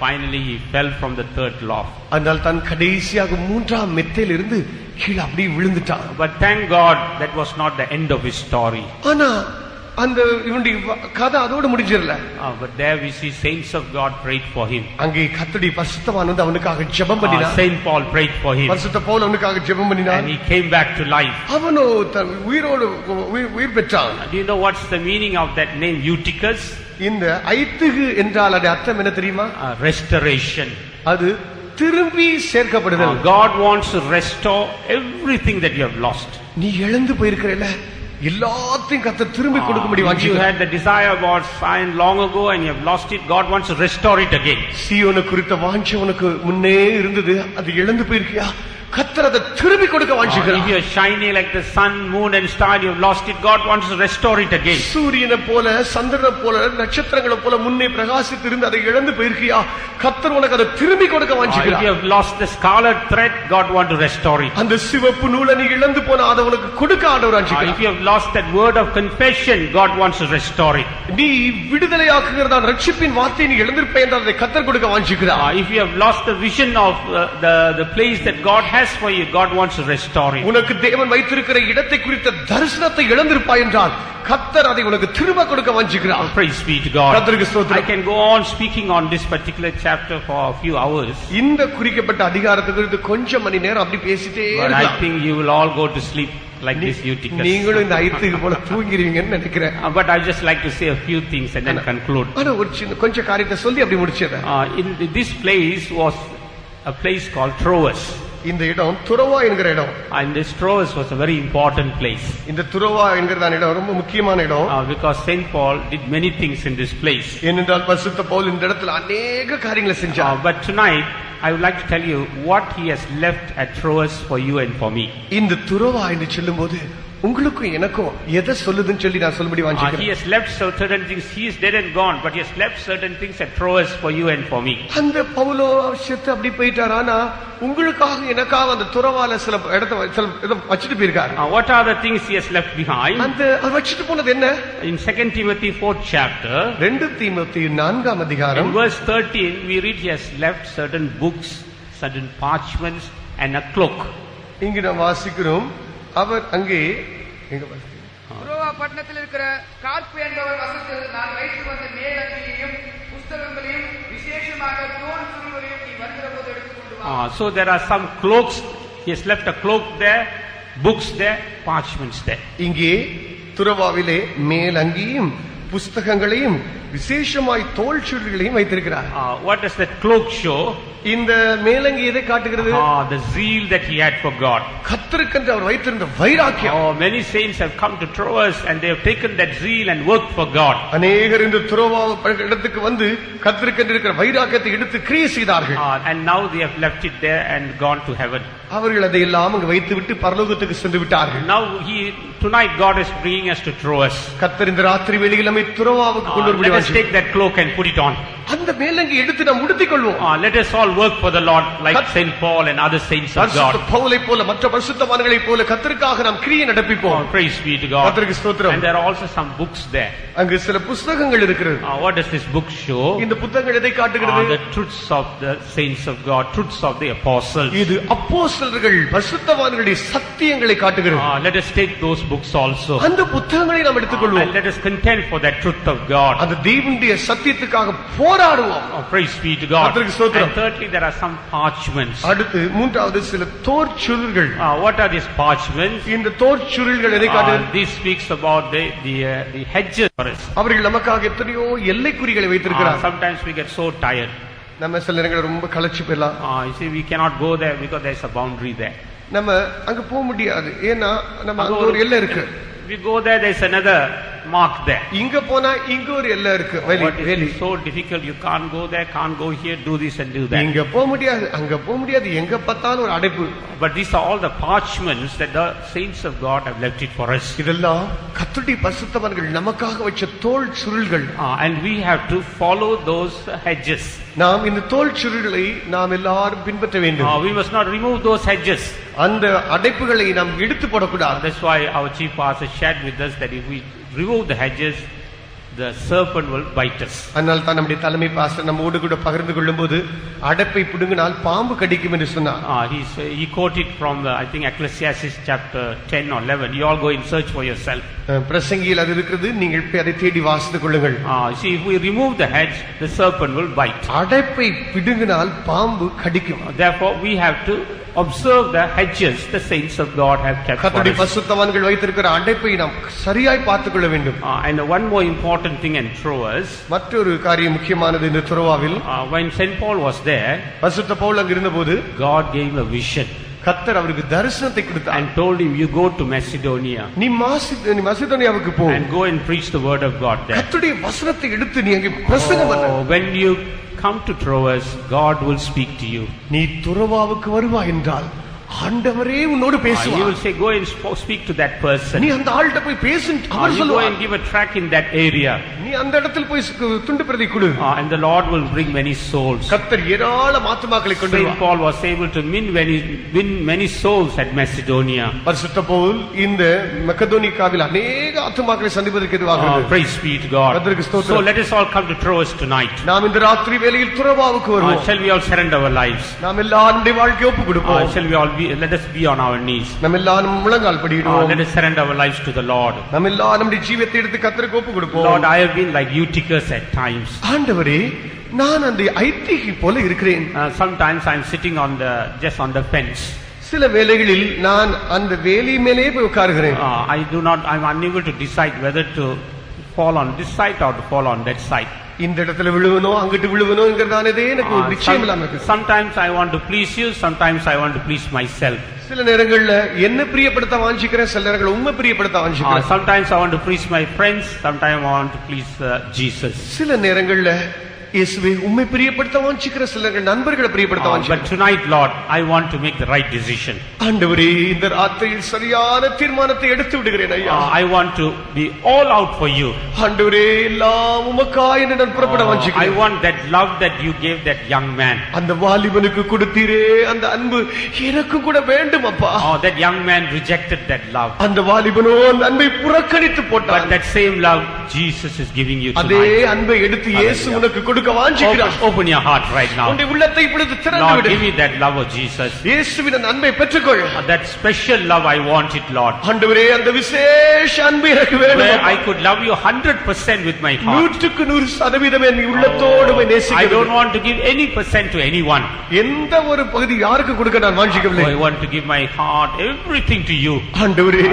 finally he fell from the third loft. அதனால் தான் கடைசியாக 3ஆம் மெத்தையில இருந்து கீழே அப்படியே விழுந்துட்டான். But thank God that was not the end of his story. ஆனா அந்த இவனுடைய கதை அதோட முடிஞ்சிரல. But there we see saints of God prayed for him. அங்கே கர்த்தருடைய பரிசுத்தவான் வந்து அவனுக்காக ஜெபம் பண்ணினார். Saint Paul prayed for him. பரிசுத்த பவுல் அவனுக்காக ஜெபம் பண்ணினார். And he came back to life. அவனோ உயிரோடு உயிர் பெற்றான். Do you know what's the meaning of that name Eutychus? இந்த ஐத்துகு என்றால் அது அர்த்தம் என்ன தெரியுமா? Restoration. அது திரும்பி சேர்க்கப்படுதல். God wants to restore everything that you have lost. நீ இழந்து போயிருக்கிறல எல்லாத்தையும் கர்த்தர் திரும்பி கொடுக்கும்படி You வாஞ்சிக்கிறார். had the desire about Zion long ago and you have lost it. God wants to restore it again. சீயோனை குறித்த வாஞ்சை உனக்கு முன்னே இருந்தது, அது இழந்து போயிருக்கியா? கர்த்தர் அதை திரும்பி கொடுக்க வாஞ்சிக்கிறார். If you are shining like the sun, moon and star, you have lost it. God wants to restore it again. சூரியனை போல, சந்திரனை போல, நட்சத்திரங்களை போல முன்னே பிரகாசித்து இருந்து அதை இழந்து போயிருக்கியா? கர்த்தர் உனக்கு அதை திரும்பி கொடுக்க If வாஞ்சிக்கிறார். you have lost the scarlet thread, God wants to restore it. அந்த சிவப்பு நூலை நீ இழந்து போனா அதை உனக்கு கொடுக்க ஆண்டவர் வாஞ்சிக்கிறார். If you have lost that word of confession, God wants to restore it. நீ விடுதலையாக்குகிறதா ரட்சிப்பின் வார்த்தையை நீ இழந்திருப்பே என்றால் அதை கர்த்தர் கொடுக்க வாஞ்சிக்கிறார். If you have lost the vision of the place that God has for you, God wants to restore it. உனக்கு தேவன் வைத்திருக்கிற இடத்தை குறித்த தரிசனத்தை இழந்திருப்பாய் என்றால் கர்த்தர் அதை உனக்கு திரும்ப கொடுக்க வாஞ்சிக்கிறார். Praise be to God. கர்த்தருக்கு ஸ்தோத்திரம். I can go on speaking on this particular chapter for a few hours. இந்த குறிக்கப்பட்ட அதிகாரத்தை குறித்து கொஞ்சம் மணி நேரம் அப்படி பேசிட்டே But I இருக்கலாம். think you will all go to sleep like this Eutychus. நீங்களும் இந்த ஐத்துக்கு போல தூங்கிடுவீங்கன்னு நினைக்கிறேன். But I just like to say a few things and then conclude. ஆனா ஒரு சின்ன கொஞ்சம் காரியத்தை சொல்லி அப்படி முடிச்சிடுறேன். In this place was a place called Troas. இந்த இடம் துரோவா என்கிற இடம். And this Troas was a very important place. இந்த துரோவா என்கிறதான இடம் ரொம்ப முக்கியமான இடம். Because Saint Paul did many things in this place. ஏனென்றால் பரிசுத்த பவுல் இந்த இடத்துல அநேக காரியங்களை செஞ்சார். But tonight I would like to tell you what he has left at Troas for you and for me. இந்த துரோவா என்று சொல்லும்போது உங்களுக்கும் எனக்கும் எதை சொல்லுதுன்னு சொல்லி நான் சொல்லும்படி வாஞ்சிக்கிறேன். He has left certain things. He is dead and gone, but he has left certain things at Troas for you and for me. அந்த பவுலோ அவசியத்தை அப்படி போயிட்டார். ஆனா உங்களுக்காக எனக்காக அந்த துரோவால சில இடத்தை வச்சுட்டு போயிருக்காரு. What are the things he has left behind? அந்த வச்சுட்டு போனது என்ன? In 2 Timothy 4th chapter, 2 தீமோத்தேயு 4ஆம் அதிகாரம், in verse 13 we read he has left certain books, certain parchments and a cloak. இங்க நாம் வாசிக்கிறோம், அவர் அங்கே எங்க வாசிக்கிறோம், துரோவா பட்டணத்தில் இருக்கிற கார்ப்பு என்பவர் வசத்தில் நான் வைத்து வந்த மேலங்கியையும் புஸ்தகங்களையும் விசேஷமாக தோல் சுருள்களையும் நீ வருகிற போது எடுத்துக்கொண்டு வா. So there are some cloaks. He has left a cloak there, books there, parchments there. இங்கே துரோவாவிலே மேலங்கியும் புஸ்தகங்களையும் விசேஷமாய் தோல் சுருள்களையும் வைத்திருக்கிறார். What does that cloak show? இந்த மேலங்கி எதை காட்டுகிறது? The zeal that he had for God. கர்த்தருக்கென்று அவர் வைத்திருந்த வைராக்கியம். Many saints have come to Troas and they have taken that zeal and worked for God. அநேகர் இந்த துரோவா இடத்துக்கு வந்து கர்த்தருக்கென்று இருக்கிற வைராக்கியத்தை எடுத்து கிரியை செய்தார்கள். And now they have left it there and gone to heaven. அவர்கள் அதை எல்லாம் அங்கு வைத்துவிட்டு பரலோகத்துக்கு சென்று விட்டார்கள். Now tonight God is bringing us to Troas. கர்த்தர் இந்த ராத்திரி வேளையில் நம்மை துரோவாவுக்கு கொண்டு Let us take that cloak and put it on. அந்த மேலங்கி எடுத்து நாம் உடுத்திக் கொள்வோம். Let us all work for the Lord like Saint Paul and other saints of God. பவுலை போல மற்ற பரிசுத்தவான்களைப் போல கர்த்தருக்காக நாம் கிரியை நடப்பிப்போம். Praise be to God. கர்த்தருக்கு ஸ்தோத்திரம். And there are also some books there. அங்கு சில புத்தகங்கள் இருக்கிறது. What does this book show? இந்த புத்தகங்கள் எதை காட்டுகிறது? The truths of the saints of God, truths of the apostles. இது அப்போஸ்தலர்கள் பரிசுத்தவான்களுடைய சத்தியங்களை காட்டுகிறது. Let us take those books also. அந்த புத்தகங்களை நாம் எடுத்துக்கொள்வோம். And let us contend for that truth of God. அந்த தேவனுடைய சத்தியத்துக்காக போராடுவோம். Praise be to God. கர்த்தருக்கு ஸ்தோத்திரம். And thirdly there are some parchments. அடுத்து மூன்றாவது சில தோற் சுருள்கள். What are these parchments? இந்த தோற் சுருள்கள் எதை காட்டுகிறது? This speaks about the hedges for us. அவர்கள் நமக்காக எத்தனையோ எல்லைக்குறிகளை வைத்திருக்கிறார். Sometimes we get so tired. நம்ம சில நேரங்களில் ரொம்ப களைச்சு போயிடலாம். You see, we cannot go there because there is a boundary there. நம்ம அங்க போக முடியாது. ஏன்னா நம்ம அங்க ஒரு எல்லை இருக்கு. We go there, there is another mark there. இங்க போனா இங்க ஒரு எல்லை இருக்கு. It is so difficult. You can't go there, can't go here, do this and do that. இங்க போக முடியாது, அங்க போக முடியாது, எங்க பார்த்தாலும் ஒரு அடைப்பு. But these are all the parchments that the saints of God have left it for us. இதெல்லாம் கர்த்தருடைய பரிசுத்தவான்கள் நமக்காக வச்ச தோல் சுருள்கள். And we have to follow those hedges. நாம் இந்த தோல் சுருள்களை நாம் எல்லாரும் பின்பற்ற வேண்டும். We must not remove those hedges. அந்த அடைப்புகளை நாம் எடுத்து போடக்கூடாது. That's why our chief pastor shared with us that if we remove the hedges, the serpent will bite us. அதனால் தான் நம்முடைய தலைமை பாஸ்டர் நம்மோடு கூட பகிர்ந்து கொள்ளும்போது அடைப்பை பிடுங்கினால் பாம்பு கடிக்கும் என்று சொன்னார். He quoted from I think Ecclesiastes chapter 10 or 11. You all go and search for yourself. பிரசங்கியில் அது இருக்கிறது, நீங்கள் போய் அதை தேடி வாசித்துக் கொள்ளுங்கள். See, if we remove the hedge, the serpent will bite. அடைப்பை பிடுங்கினால் பாம்பு கடிக்கும். Therefore we have to observe the hedges the saints of God have kept for கர்த்தருடைய us. பரிசுத்தவான்கள் வைத்திருக்கிற அடைப்பை நாம் சரியாய் பார்த்துக் கொள்ள வேண்டும். And one more important thing in Troas, மற்றொரு காரியம் முக்கியமானது இந்த துரோவாவில், when Saint Paul was there, பரிசுத்த பவுல் அங்கு இருந்தபோது God gave him a vision கர்த்தர் அவருக்கு தரிசனத்தை கொடுத்தார். and told him, you go to Macedonia நீ மசிதோனியாவுக்கு போ, and go and preach the word of God there. கர்த்தருடைய வசனத்தை எடுத்து நீ அங்கே பிரசங்கம் பண்ணு. When you come to Troas, God will speak to you. நீ துரோவாவுக்கு வருவாய் என்றால் ஆண்டவரே உன்னோடு He பேசுவார். will say, go and speak to that person. நீ அந்த ஆள்கிட்ட போய் பேசு அவர் You go சொல்லுவார். and give a track in that area. நீ அந்த இடத்தில் போய் துண்டு பிரதி கொடு. And the Lord will bring many souls. கர்த்தர் ஏராளம் ஆத்துமாக்களை கொண்டு Saint வருவார். Paul was able to win many souls at Macedonia. பரிசுத்த பவுல் இந்த மக்கதோனியாவில் அநேக ஆத்துமாக்களை சந்திப்பதற்கு எதுவாகிறது. Praise be to God. கர்த்தருக்கு ஸ்தோத்திரம். So let us all come to Troas tonight. நாம் இந்த ராத்திரி வேளையில் துரோவாவுக்கு வருவோம். Shall we all surrender our lives? நாம் எல்லாரும் நம்முடைய வாழ்க்கையை ஒப்பு கொடுப்போம். Shall we all let us be on our knees. நாம் எல்லாரும் முழங்கால் படியிடுவோம். Let us surrender our lives to the Lord. நாம் எல்லாரும் நம்முடைய ஜீவியத்தை எடுத்து கர்த்தருக்கு ஒப்பு கொடுப்போம். Lord, I have been like Eutychus at times. ஆண்டவரே, நான் அந்த ஐத்திகை போல இருக்கிறேன். Sometimes I am sitting just on the fence. சில வேளைகளில் நான் அந்த வேலி மேலே போய் உட்காருகிறேன். I am unable to decide whether to fall on this side or to fall on that side. இந்த இடத்துல விழுவனோ அங்கிட்டு விழுவனோங்கிறதானதே எனக்கு ஒரு நிச்சயம் இல்லாம இருக்கு. Sometimes I want to please you, sometimes I want to please myself. சில நேரங்கள்ல என்ன பிரியப்படுத்த வாஞ்சிக்கிறேன், சில நேரங்கள்ல உண்மை பிரியப்படுத்த வாஞ்சிக்கிறேன். Sometimes I want to please my friends, sometimes I want to please Jesus. சில நேரங்கள்ல இயேசுவே உம்மை பிரியப்படுத்த வாஞ்சிக்கிற, சில நண்பர்களை பிரியப்படுத்த But வாஞ்சிக்கிறேன். tonight, Lord, I want to make the right decision. ஆண்டவரே, இந்த ராத்திரியில் சரியான தீர்மானத்தை எடுத்து விடுகிறேன் ஐயா. I want to be all out for you. ஆண்டவரே, எல்லாம் உமக்காய் என்று நான் புறப்பட I வாஞ்சிக்கிறேன். want that love that you gave that young man. அந்த வாலிபனுக்கு கொடுத்தீரே அந்த அன்பு எனக்கு கூட வேண்டும் அப்பா. That young man rejected that love. அந்த வாலிபனோ அந்த அன்பை புறக்கணித்து But போட்டான். that same love Jesus is giving you அதே tonight. அன்பை எடுத்து இயேசு உனக்கு கொடுக்க வாஞ்சிக்கிறார். Open your heart right now. உன்னுடைய உள்ளத்தை இப்பொழுது திறந்து Lord, விடு. give me that love of Jesus. இயேசுவின் அன்பை பெற்றுக்கொள். That special love, I want it, Lord. ஆண்டவரே, அந்த விசேஷ அன்பு எனக்கு வேண்டும். Where I could love you 100% with my heart. 100% என் உள்ளத்தோடு உம்மை நேசிக்க I don't want to give any percent to anyone. எந்த ஒரு பகுதி யாருக்கு கொடுக்க நான் வாஞ்சிக்கவில்லை. I want to give my heart, everything to you. ஆண்டவரே,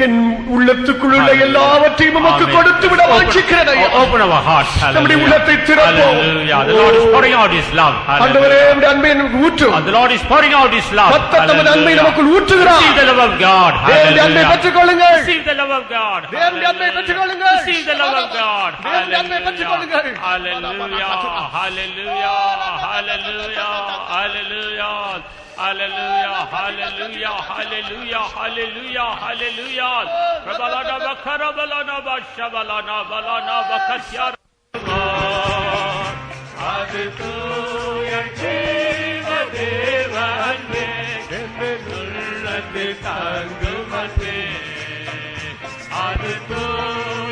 என் உள்ளத்துக்குள் உள்ள எல்லாவற்றையும் உமக்கு கொடுத்து விட வாஞ்சிக்கிறேன் ஐயா. Open our hearts. நம்முடைய உள்ளத்தை திறப்போம். Hallelujah. The Lord is pouring out His love. ஆண்டவரே, உம்முடைய அன்பை நமக்கு ஊற்று. The Lord is pouring out His love. கர்த்தர் தமது அன்பை நமக்குள் ஊற்றுகிறார். Receive the love of God. தேவனுடைய அன்பை பெற்றுக்கொள்ளுங்கள். Receive the love of God. தேவனுடைய அன்பை பெற்றுக்கொள்ளுங்கள். Receive the love of God. தேவனுடைய அன்பை பெற்றுக்கொள்ளுங்கள். Hallelujah. Hallelujah. Hallelujah. Hallelujah. Hallelujah, hallelujah, hallelujah, hallelujah, hallelujah. Rabalana bakara balana bashabalana balana bakasyar. Adito yachiva devanme dennullate tangumate. Adito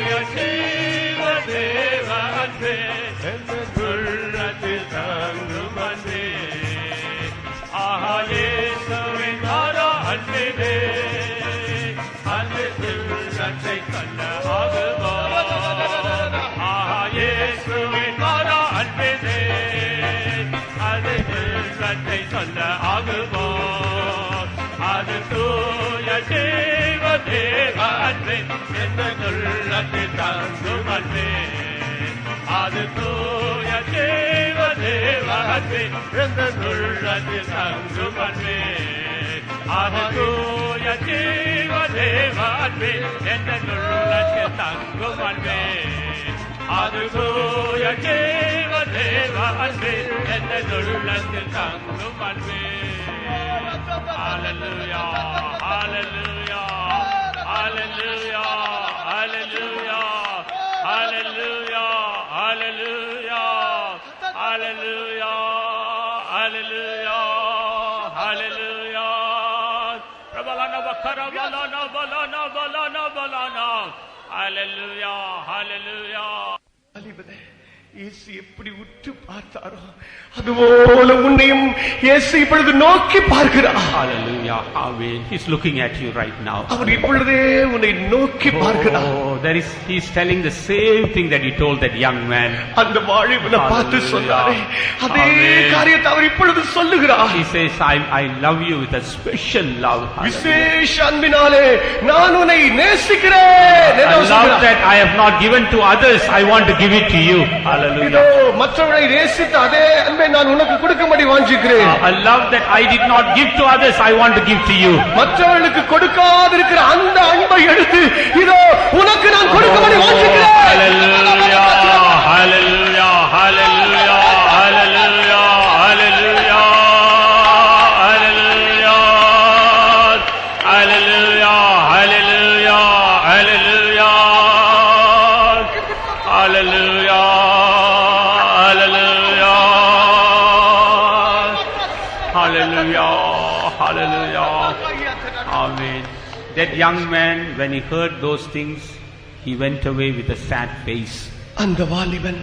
yachiva devanme dennullate tangumate. Yeshuவின் தாரா அன்பிலே அன்பில் ரட்சை கண்ட ஆகுவா. இயேசுவின் தாரா அன்பிலே அன்பில் ரட்சை கண்ட ஆகுவா. அது தூய தேவ தேவ அன்பே என்னுள்ளத்தில் தங்கும் அன்பே. அது தூய தேவ தேவ அன்பே என்னுள்ளத்தில் தங்கும் அன்பே. அது தூய தேவ தேவ அன்பே என்னுள்ளத்தில் தங்கும் அன்பே. அது தூய தேவ தேவ அன்பே என்னுள்ளத்தில் தங்கும் அன்பே. Hallelujah, hallelujah, hallelujah, hallelujah, hallelujah, hallelujah, hallelujah, hallelujah, hallelujah. Rabalana bakara balana balana balana balana. Hallelujah, hallelujah. இயேசு எப்படி உற்று பார்த்தாரோ அதுபோல உன்னையும் இயேசு இப்பொழுது நோக்கி பார்க்கிறார். Hallelujah. Amen. He's looking at you right now. அவர் இப்பொழுதே உன்னை நோக்கி பார்க்கிறார். He's telling the same thing that he told that young man. அந்த வாலிபனை பார்த்து சொன்னாரே அதே காரியத்தை அவர் இப்பொழுது சொல்லுகிறார். He says, I love you with a special love. விசேஷ அன்பினாலே நான் உன்னை நேசிக்கிறேன். A love that I have not given to others, I want to give it to you. Hallelujah. மற்றவர்களை நேசித்த அதே அன்பை நான் உனக்கு கொடுக்கும்படி வாஞ்சிக்கிறேன். A love that I did not give to others, I want to give to you. மற்றவர்களுக்கு கொடுக்காதிருக்கிற அந்த அன்பை எடுத்து இதோ உனக்கு நான் கொடுக்கும்படி வாஞ்சிக்கிறேன். Hallelujah, hallelujah, hallelujah, hallelujah, hallelujah, hallelujah, hallelujah, hallelujah, hallelujah, hallelujah. Hallelujah, hallelujah, amen. That young man, when he heard those things, he went away with a sad face. அந்த வாலிபன்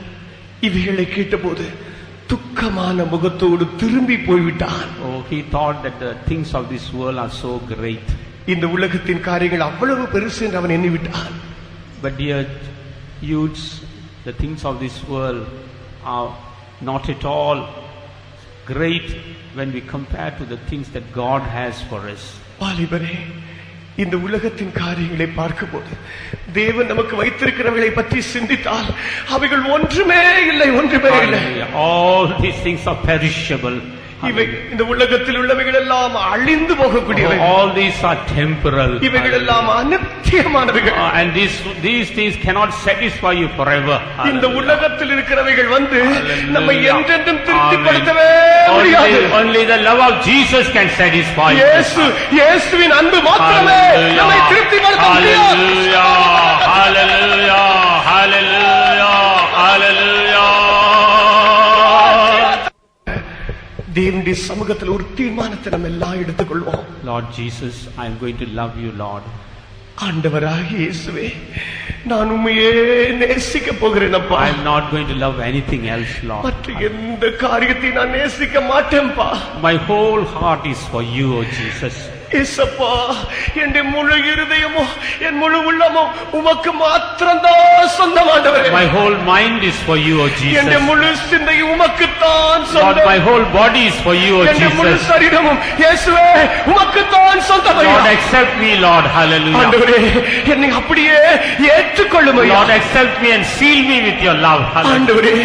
இவைகளை கேட்டபோது துக்கமான முகத்தோடு திரும்பி போய்விட்டான். Oh, he thought that the things of this world are so great. இந்த உலகத்தின் காரியங்கள் அவ்வளவு பெருசு என்று அவன் எண்ணிவிட்டான். But dear youths, the things of this world are not at all great when we compare to the things that God has for us. வாலிபனே, இந்த உலகத்தின் காரியங்களை பார்க்கும்போது தேவன் நமக்கு வைத்திருக்கிறவர்களை பற்றி சிந்தித்தால் அவைகள் ஒன்றுமே இல்லை. All these things are perishable. இவை இந்த உலகத்தில் உள்ளவைகள் எல்லாம் அழிந்து போகக்கூடியவை. All these are temporal. இவைகள் எல்லாம் அநித்தியமானவைகள். And these things cannot satisfy you forever. இந்த உலகத்தில் இருக்கிறவைகள் நம்மை என்றென்றும் திருப்திப்படுத்தவே முடியாது. Only the love of Jesus can satisfy you. இயேசுவின் அன்பு மாத்திரமே நம்மை திருப்திப்படுத்த முடியும். Hallelujah, hallelujah, hallelujah. தேவனுடைய சமூகத்தில் ஒரு தீர்மானத்தை நம்ம எல்லாம் எடுத்துக்கொள்வோம். Lord Jesus, I am going to love you, Lord. ஆண்டவராகிய இயேசுவே, நான் உம்மையே நேசிக்க போகிறேன் அப்பா. I am not going to love anything else, Lord. மற்ற எந்த காரியத்தை நான் நேசிக்க மாட்டேன்பா. My whole heart is for you, O Jesus. இயேசப்பா, என் முழு இருதயமும் என் முழு உள்ளமும் உமக்கு மாத்திரம்தான் சொந்தமானவரே. My whole mind is for you, O Jesus. என் முழு சிந்தையும் உமக்குத்தான் சொந்தம். Lord, my whole body is for you, O Jesus. என் முழு சரீரமும் இயேசுவே உமக்குத்தான் சொந்தம். Lord, accept me, Lord. Hallelujah. ஆண்டவரே, என்னை அப்படியே ஏற்றுக்கொள்ளும். Lord, accept me and seal me with your love. ஆண்டவரே,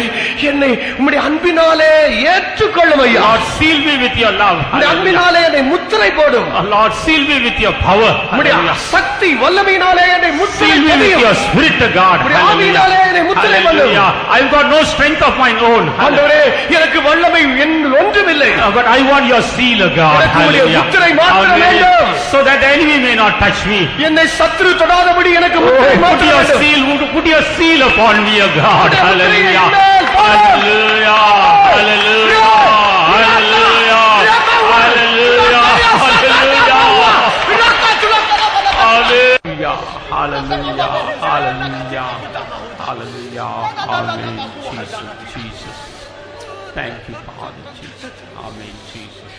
என்னை உம்முடைய அன்பினாலே ஏற்றுக்கொள்ளும். Lord, seal me with your love. உம்முடைய அன்பினாலே என்னை முத்திரை போடும். Lord, seal me with your power. உம்முடைய சக்தி வல்லமையினாலே என்னை முத்திரை seal me with your spirit, God. உம்முடைய ஆவியினாலே என்னை முத்திரை பண்ணும். I've got no strength of my own. ஆண்டவரே, எனக்கு வல்லமை ஒன்றுமில்லை. But I want your seal, God. Hallelujah. முத்திரை மாத்திரம் வேண்டும். So that the enemy may not touch me. என்னை சத்துரு தொடாதபடி எனக்கு முத்திரை மாத்திரம் வேண்டும். Put your seal upon me, God. Hallelujah. Hallelujah. Hallelujah. Hallelujah. Hallelujah. Hallelujah. Hallelujah. Hallelujah. Hallelujah. Amen. Jesus. Jesus. Thank you, Father. Jesus. Amen. Jesus.